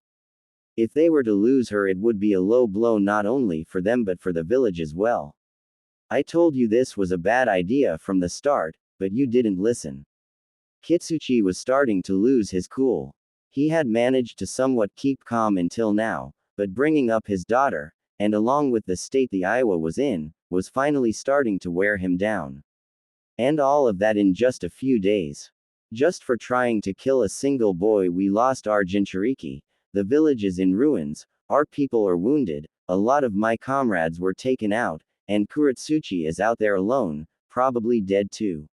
If they were to lose her, it would be a low blow not only for them but for the village as well. I told you this was a bad idea from the start, but you didn't listen. Kitsuchi was starting to lose his cool. He had managed to somewhat keep calm until now, but bringing up his daughter, and along with the state the Iowa was in, was finally starting to wear him down. And all of that in just a few days. Just for trying to kill a single boy we lost our Jinchūriki, the village is in ruins, our people are wounded, a lot of my comrades were taken out, and Kuretsuchi is out there alone, probably dead too.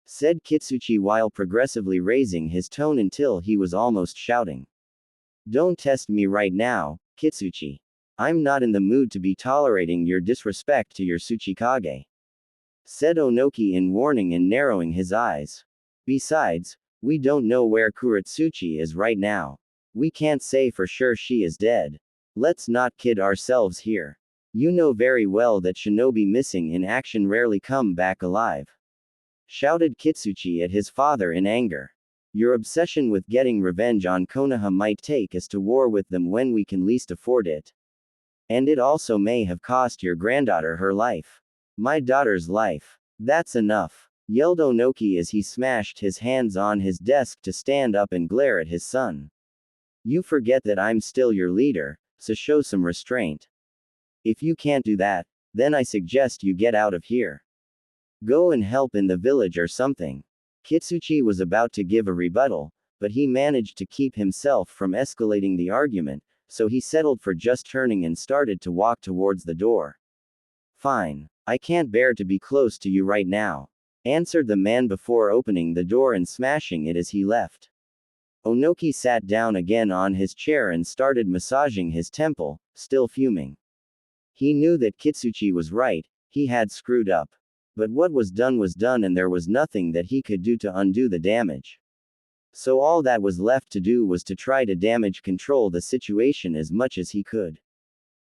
Said Kitsuchi while progressively raising his tone until he was almost shouting. Don't test me right now, Kitsuchi. I'm not in the mood to be tolerating your disrespect to your Tsuchikage. Said Onoki in warning and narrowing his eyes. Besides, we don't know where Kuretsuchi is right now. We can't say for sure she is dead. Let's not kid ourselves here. You know very well that shinobi missing in action rarely come back alive. Shouted Kitsuchi at his father in anger. Your obsession with getting revenge on Konoha might take us to war with them when we can least afford it. And it also may have cost your granddaughter her life. My daughter's life. That's enough, yelled Onoki as he smashed his hands on his desk to stand up and glare at his son. You forget that I'm still your leader, so show some restraint. If you can't do that, then I suggest you get out of here. Go and help in the village or something. Kitsuchi was about to give a rebuttal, but he managed to keep himself from escalating the argument, so he settled for just turning and started to walk towards the door. Fine. I can't bear to be close to you right now, answered the man before opening the door and smashing it as he left. Onoki sat down again on his chair and started massaging his temple, still fuming. He knew that Kitsuchi was right, he had screwed up. But what was done and there was nothing that he could do to undo the damage. So all that was left to do was to try to damage control the situation as much as he could.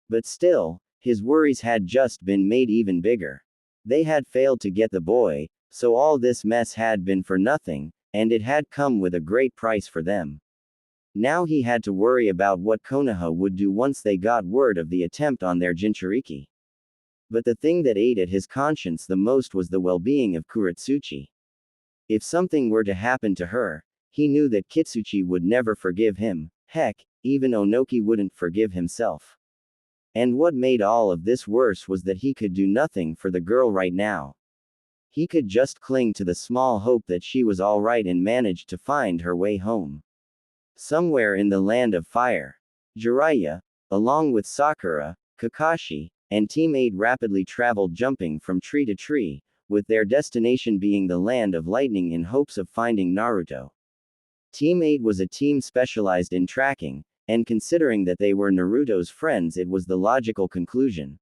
But still, his worries had just been made even bigger. They had failed to get the boy, so all this mess had been for nothing, and it had come with a great price for them. Now he had to worry about what Konoha would do once they got word of the attempt on their Jinchūriki. But the thing that ate at his conscience the most was the well-being of Kuretsuchi. If something were to happen to her, he knew that Kitsuchi would never forgive him, heck, even Onoki wouldn't forgive himself. And what made all of this worse was that he could do nothing for the girl right now. He could just cling to the small hope that she was alright and managed to find her way home. Somewhere in the land of fire, Jiraiya, along with Sakura, Kakashi, and Team 8 rapidly traveled jumping from tree to tree, with their destination being the land of lightning in hopes of finding Naruto. Team 8 was a team specialized in tracking, and considering that they were Naruto's friends, it was the logical conclusion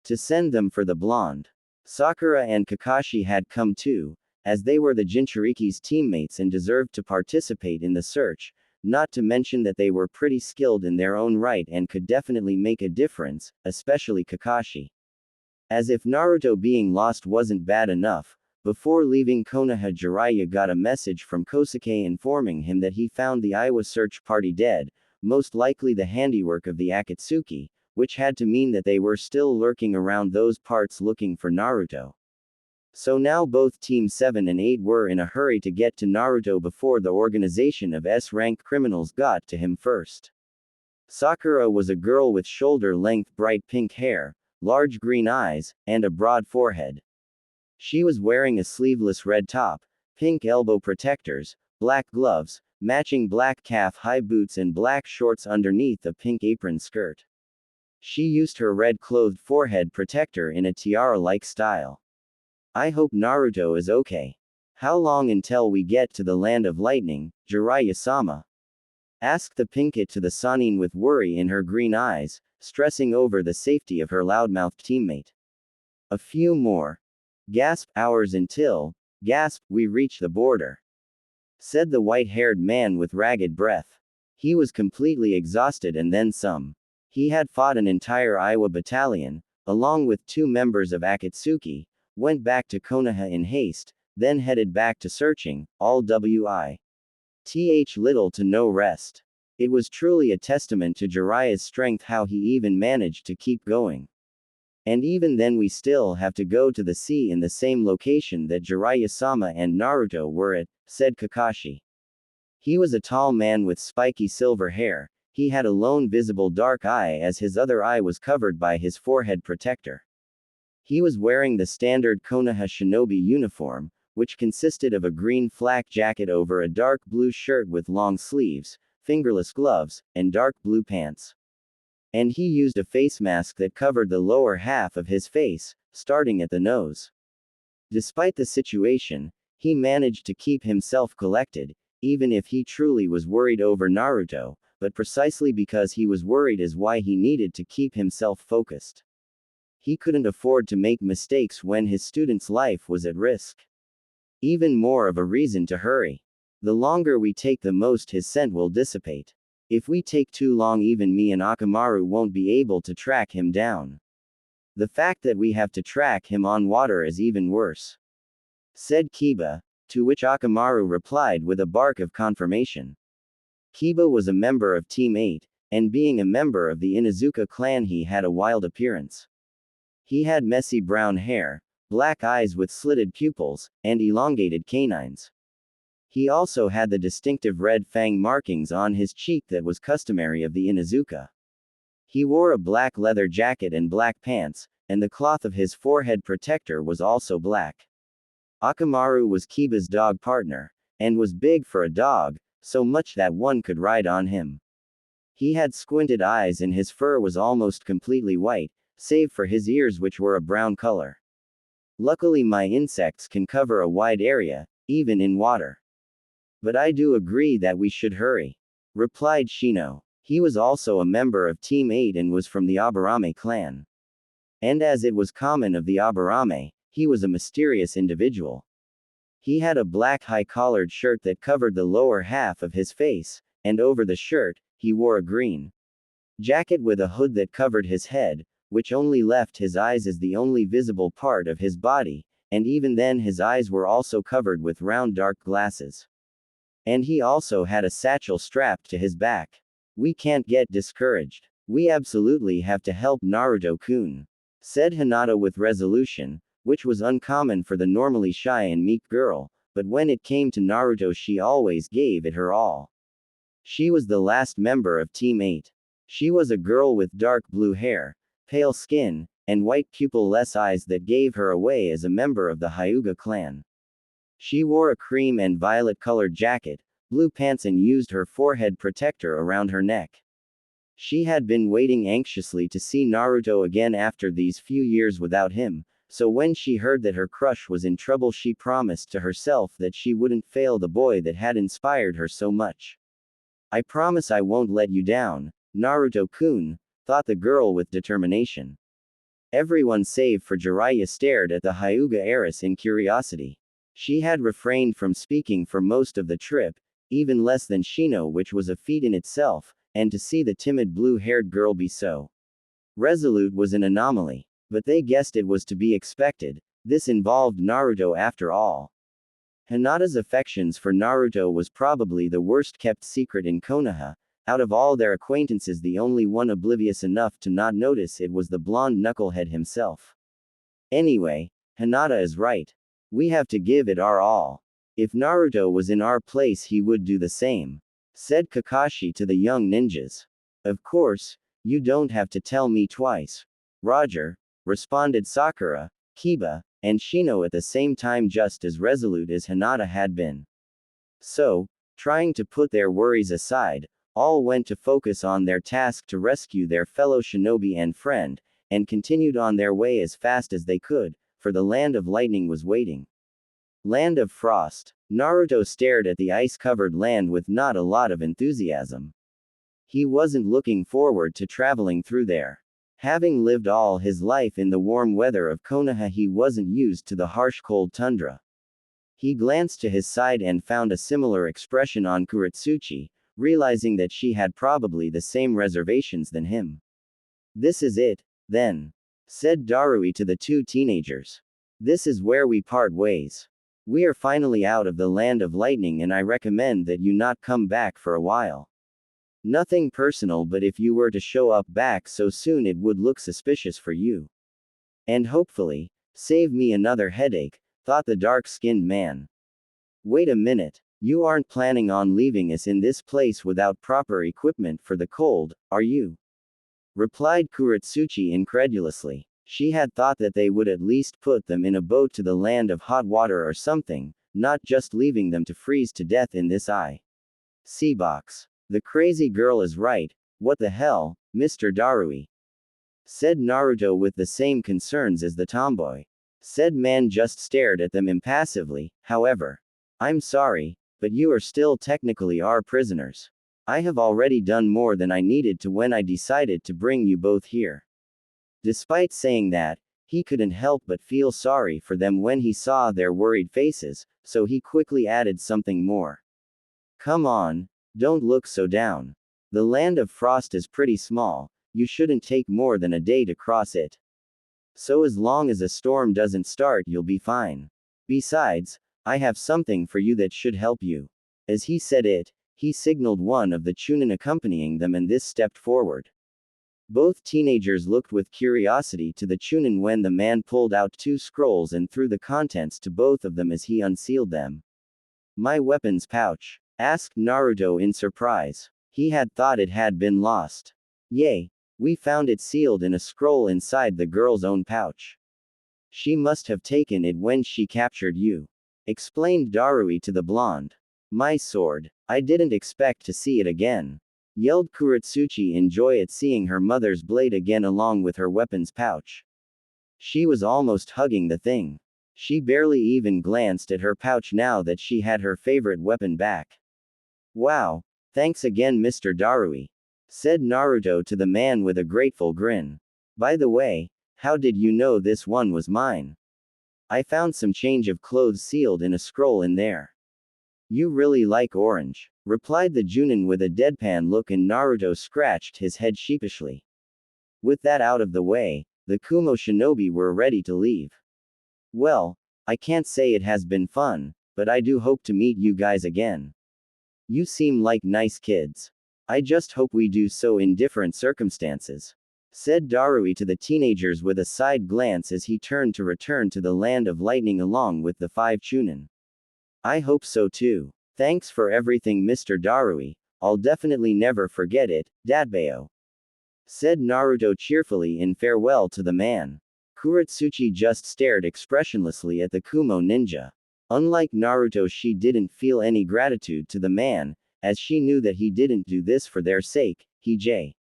to send them for the blonde. Sakura and Kakashi had come too, as they were the Jinchūriki's teammates and deserved to participate in the search, not to mention that they were pretty skilled in their own right and could definitely make a difference, especially Kakashi. As if Naruto being lost wasn't bad enough, before leaving Konoha, Jiraiya got a message from Kosuke informing him that he found the Iwa search party dead, most likely the handiwork of the Akatsuki, which had to mean that they were still lurking around those parts looking for Naruto. So now both Team 7 and 8 were in a hurry to get to Naruto before the organization of S-rank criminals got to him first. Sakura was a girl with shoulder-length bright pink hair, large green eyes, and a broad forehead. She was wearing a sleeveless red top, pink elbow protectors, black gloves, matching black calf-high boots and black shorts underneath a pink apron skirt. She used her red-clothed forehead protector in a tiara-like style. I hope Naruto is okay. How long until we get to the land of lightning, Jiraiya-sama? Asked the pinkette to the Sannin with worry in her green eyes, stressing over the safety of her loudmouthed teammate. A few more. Gasp, hours until, gasp, we reach the border. Said the white-haired man with ragged breath. He was completely exhausted and then some. He had fought an entire Iwa battalion, along with 2 members of Akatsuki, went back to Konoha in haste, then headed back to searching, all with little to no rest. It was truly a testament to Jiraiya's strength how he even managed to keep going. And even then we still have to go to the sea in the same location that Jiraiya-sama and Naruto were at, said Kakashi. He was a tall man with spiky silver hair. He had a lone visible dark eye as his other eye was covered by his forehead protector. He was wearing the standard Konoha shinobi uniform, which consisted of a green flak jacket over a dark blue shirt with long sleeves, fingerless gloves, and dark blue pants. And he used a face mask that covered the lower half of his face, starting at the nose. Despite the situation, he managed to keep himself collected, even if he truly was worried over Naruto, but precisely because he was worried is why he needed to keep himself focused. He couldn't afford to make mistakes when his student's life was at risk. Even more of a reason to hurry. The longer we take, the most his scent will dissipate. If we take too long, even me and Akamaru won't be able to track him down. The fact that we have to track him on water is even worse, said Kiba, to which Akamaru replied with a bark of confirmation. Kiba was a member of Team 8, and being a member of the Inuzuka clan, he had a wild appearance. He had messy brown hair, black eyes with slitted pupils, and elongated canines. He also had the distinctive red fang markings on his cheek that was customary of the Inuzuka. He wore a black leather jacket and black pants, and the cloth of his forehead protector was also black. Akamaru was Kiba's dog partner, and was big for a dog, so much that one could ride on him. He had squinted eyes and his fur was almost completely white, save for his ears which were a brown color. Luckily my insects can cover a wide area, even in water. But I do agree that we should hurry, replied Shino. He was also a member of Team 8 and was from the Aburame clan. And as it was common of the Aburame, he was a mysterious individual. He had a black high-collared shirt that covered the lower half of his face, and over the shirt, he wore a green jacket with a hood that covered his head, which only left his eyes as the only visible part of his body, and even then his eyes were also covered with round dark glasses. And he also had a satchel strapped to his back. We can't get discouraged. We absolutely have to help Naruto-kun, said Hinata with resolution, which was uncommon for the normally shy and meek girl, but when it came to Naruto she always gave it her all. She was the last member of Team 8. She was a girl with dark blue hair, pale skin, and white pupil-less eyes that gave her away as a member of the Hyuga clan. She wore a cream and violet-colored jacket, blue pants and used her forehead protector around her neck. She had been waiting anxiously to see Naruto again after these few years without him, so when she heard that her crush was in trouble she promised to herself that she wouldn't fail the boy that had inspired her so much. I promise I won't let you down, Naruto-kun, thought the girl with determination. Everyone save for Jiraiya stared at the Hyuga heiress in curiosity. She had refrained from speaking for most of the trip, even less than Shino, which was a feat in itself, and to see the timid blue-haired girl be so resolute was an anomaly. But they guessed it was to be expected. This involved Naruto after all. Hinata's affections for Naruto was probably the worst-kept secret in Konoha. Out of all their acquaintances the only one oblivious enough to not notice it was the blonde knucklehead himself. Anyway, Hinata is right. We have to give it our all. If Naruto was in our place he would do the same, said Kakashi to the young ninjas. Of course, you don't have to tell me twice, Roger, responded Sakura, Kiba, and Shino at the same time, just as resolute as Hinata had been. So, trying to put their worries aside, all went to focus on their task to rescue their fellow shinobi and friend, and continued on their way as fast as they could, for the Land of Lightning was waiting. Land of Frost. Naruto stared at the ice-covered land with not a lot of enthusiasm. He wasn't looking forward to traveling through there. Having lived all his life in the warm weather of Konoha he wasn't used to the harsh cold tundra. He glanced to his side and found a similar expression on Kuretsuchi, realizing that she had probably the same reservations than him. This is it, then, said Darui to the two teenagers. This is where we part ways. We are finally out of the Land of Lightning and I recommend that you not come back for a while. Nothing personal, but if you were to show up back so soon it would look suspicious for you. And hopefully, save me another headache, thought the dark-skinned man. Wait a minute, you aren't planning on leaving us in this place without proper equipment for the cold, are you? Replied Kuretsuchi incredulously. She had thought that they would at least put them in a boat to the land of hot water or something, not just leaving them to freeze to death in this sea box. The crazy girl is right, what the hell, Mr. Darui? Said Naruto with the same concerns as the tomboy. Said man just stared at them impassively, however. I'm sorry, but you are still technically our prisoners. I have already done more than I needed to when I decided to bring you both here. Despite saying that, he couldn't help but feel sorry for them when he saw their worried faces, so he quickly added something more. Come on, don't look so down. The Land of Frost is pretty small, you shouldn't take more than a day to cross it. So as long as a storm doesn't start you'll be fine. Besides, I have something for you that should help you. As he said it, he signaled one of the Chunin accompanying them and this stepped forward. Both teenagers looked with curiosity to the Chunin when the man pulled out 2 scrolls and threw the contents to both of them as he unsealed them. My weapons pouch? Asked Naruto in surprise. He had thought it had been lost. Yay! We found it sealed in a scroll inside the girl's own pouch. She must have taken it when she captured you, explained Darui to the blonde. My sword. I didn't expect to see it again, yelled Kuretsuchi in joy at seeing her mother's blade again along with her weapons pouch. She was almost hugging the thing. She barely even glanced at her pouch now that she had her favorite weapon back. Wow. Thanks again, Mr. Darui, said Naruto to the man with a grateful grin. By the way, how did you know this one was mine? I found some change of clothes sealed in a scroll in there. You really like orange, replied the Junin with a deadpan look, and Naruto scratched his head sheepishly. With that out of the way, the Kumo shinobi were ready to leave. Well, I can't say it has been fun, but I do hope to meet you guys again. You seem like nice kids. I just hope we do so in different circumstances, said Darui to the teenagers with a side glance as he turned to return to the land of lightning along with the 5 Chunin. I hope so too. Thanks for everything, Mr. Darui. I'll definitely never forget it, Dadbeo, said Naruto cheerfully in farewell to the man. Kuretsuchi just stared expressionlessly at the Kumo ninja. Unlike Naruto, she didn't feel any gratitude to the man, as she knew that he didn't do this for their sake, he just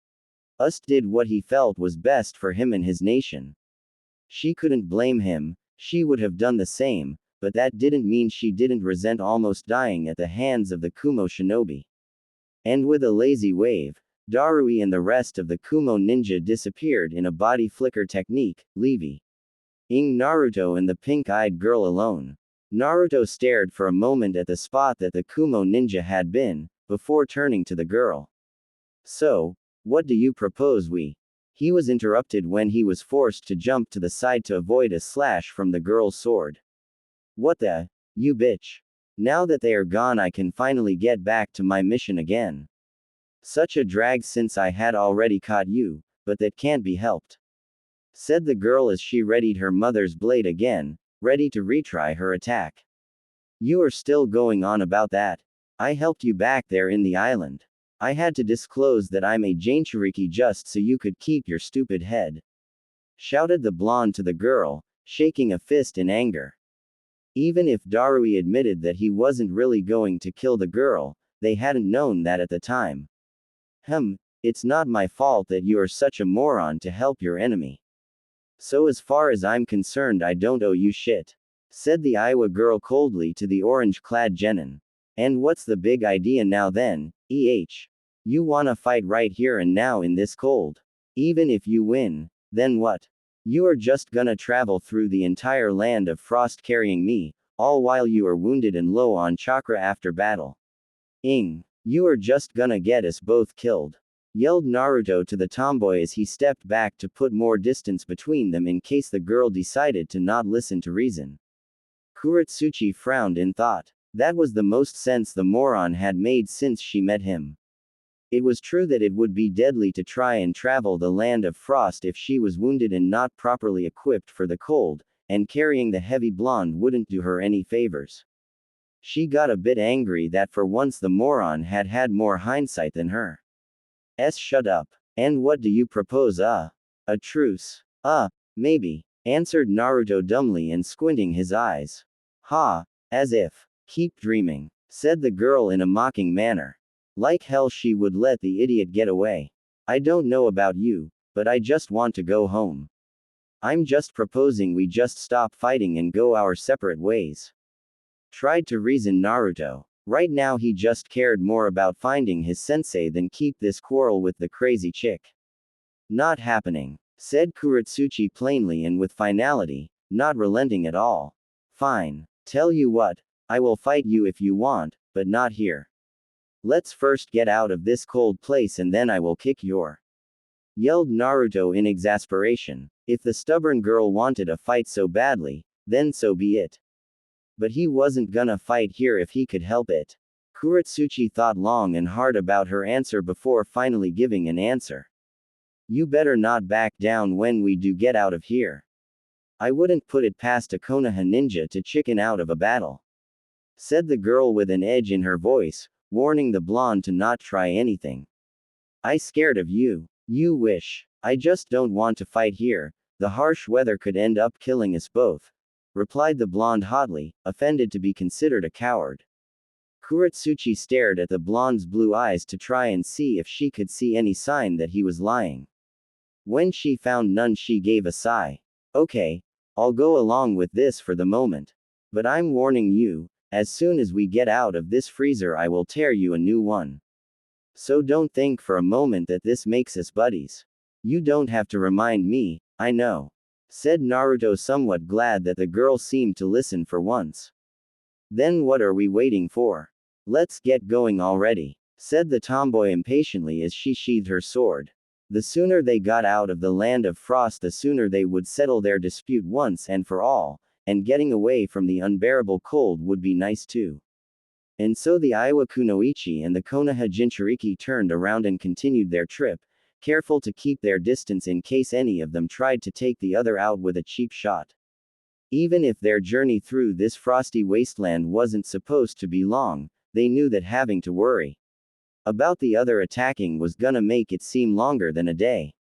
did what he felt was best for him and his nation. She couldn't blame him, she would have done the same, but that didn't mean she didn't resent almost dying at the hands of the Kumo shinobi. And with a lazy wave, Darui and the rest of the Kumo ninja disappeared in a body flicker technique, leaving Naruto and the pink-eyed girl alone. Naruto stared for a moment at the spot that the Kumo ninja had been, before turning to the girl. So, what do you propose we? He was interrupted when he was forced to jump to the side to avoid a slash from the girl's sword. What the? You bitch. Now that they are gone, I can finally get back to my mission again. Such a drag since I had already caught you, but that can't be helped, said the girl as she readied her mother's blade again, ready to retry her attack. You are still going on about that? I helped you back there in the island. I had to disclose that I'm a Jinchūriki just so you could keep your stupid head, shouted the blonde to the girl, shaking a fist in anger. Even if Darui admitted that he wasn't really going to kill the girl, they hadn't known that at the time. It's not my fault that you are such a moron to help your enemy. So as far as I'm concerned, I don't owe you shit, said the Iowa girl coldly to the orange-clad genin. And what's the big idea now then, You wanna fight right here and now in this cold? Even if you win, then what? You are just gonna travel through the entire land of frost carrying me, all while you are wounded and low on chakra after battle. You are just gonna get us both killed, yelled Naruto to the tomboy as he stepped back to put more distance between them in case the girl decided to not listen to reason. Kuretsuchi frowned in thought. That was the most sense the moron had made since she met him. It was true that it would be deadly to try and travel the land of frost if she was wounded and not properly equipped for the cold, and carrying the heavy blonde wouldn't do her any favors. She got a bit angry that for once the moron had had more hindsight than her. Shut up. And what do you propose? A truce? Maybe, answered Naruto dumbly and squinting his eyes. Ha, as if. Keep dreaming, said the girl in a mocking manner. Like hell she would let the idiot get away. I don't know about you, but I just want to go home. I'm just proposing we just stop fighting and go our separate ways, tried to reason Naruto. Right now he just cared more about finding his sensei than keep this quarrel with the crazy chick. Not happening, said Kuretsuchi plainly and with finality, not relenting at all. Fine. Tell you what, I will fight you if you want, but not here. Let's first get out of this cold place and then I will kick your, yelled Naruto in exasperation. If the stubborn girl wanted a fight so badly, then so be it. But he wasn't gonna fight here if he could help it. Kuretsuchi thought long and hard about her answer before finally giving an answer. You better not back down when we do get out of here. I wouldn't put it past a Konoha ninja to chicken out of a battle, said the girl with an edge in her voice, warning the blonde to not try anything. I scared of you. You wish. I just don't want to fight here, the harsh weather could end up killing us both, replied the blonde hotly, offended to be considered a coward. Kuretsuchi stared at the blonde's blue eyes to try and see if she could see any sign that he was lying. When she found none, she gave a sigh. Okay, I'll go along with this for the moment. But I'm warning you, as soon as we get out of this freezer I will tear you a new one. So don't think for a moment that this makes us buddies. You don't have to remind me, I know, said Naruto, somewhat glad that the girl seemed to listen for once. Then what are we waiting for? Let's get going already, said the tomboy impatiently as she sheathed her sword. The sooner they got out of the land of frost, the sooner they would settle their dispute once and for all, and getting away from the unbearable cold would be nice too. And so the Iowa Kunoichi and the Konoha Jinchūriki turned around and continued their trip, careful to keep their distance in case any of them tried to take the other out with a cheap shot. Even if their journey through this frosty wasteland wasn't supposed to be long, they knew that having to worry about the other attacking was gonna make it seem longer than a day.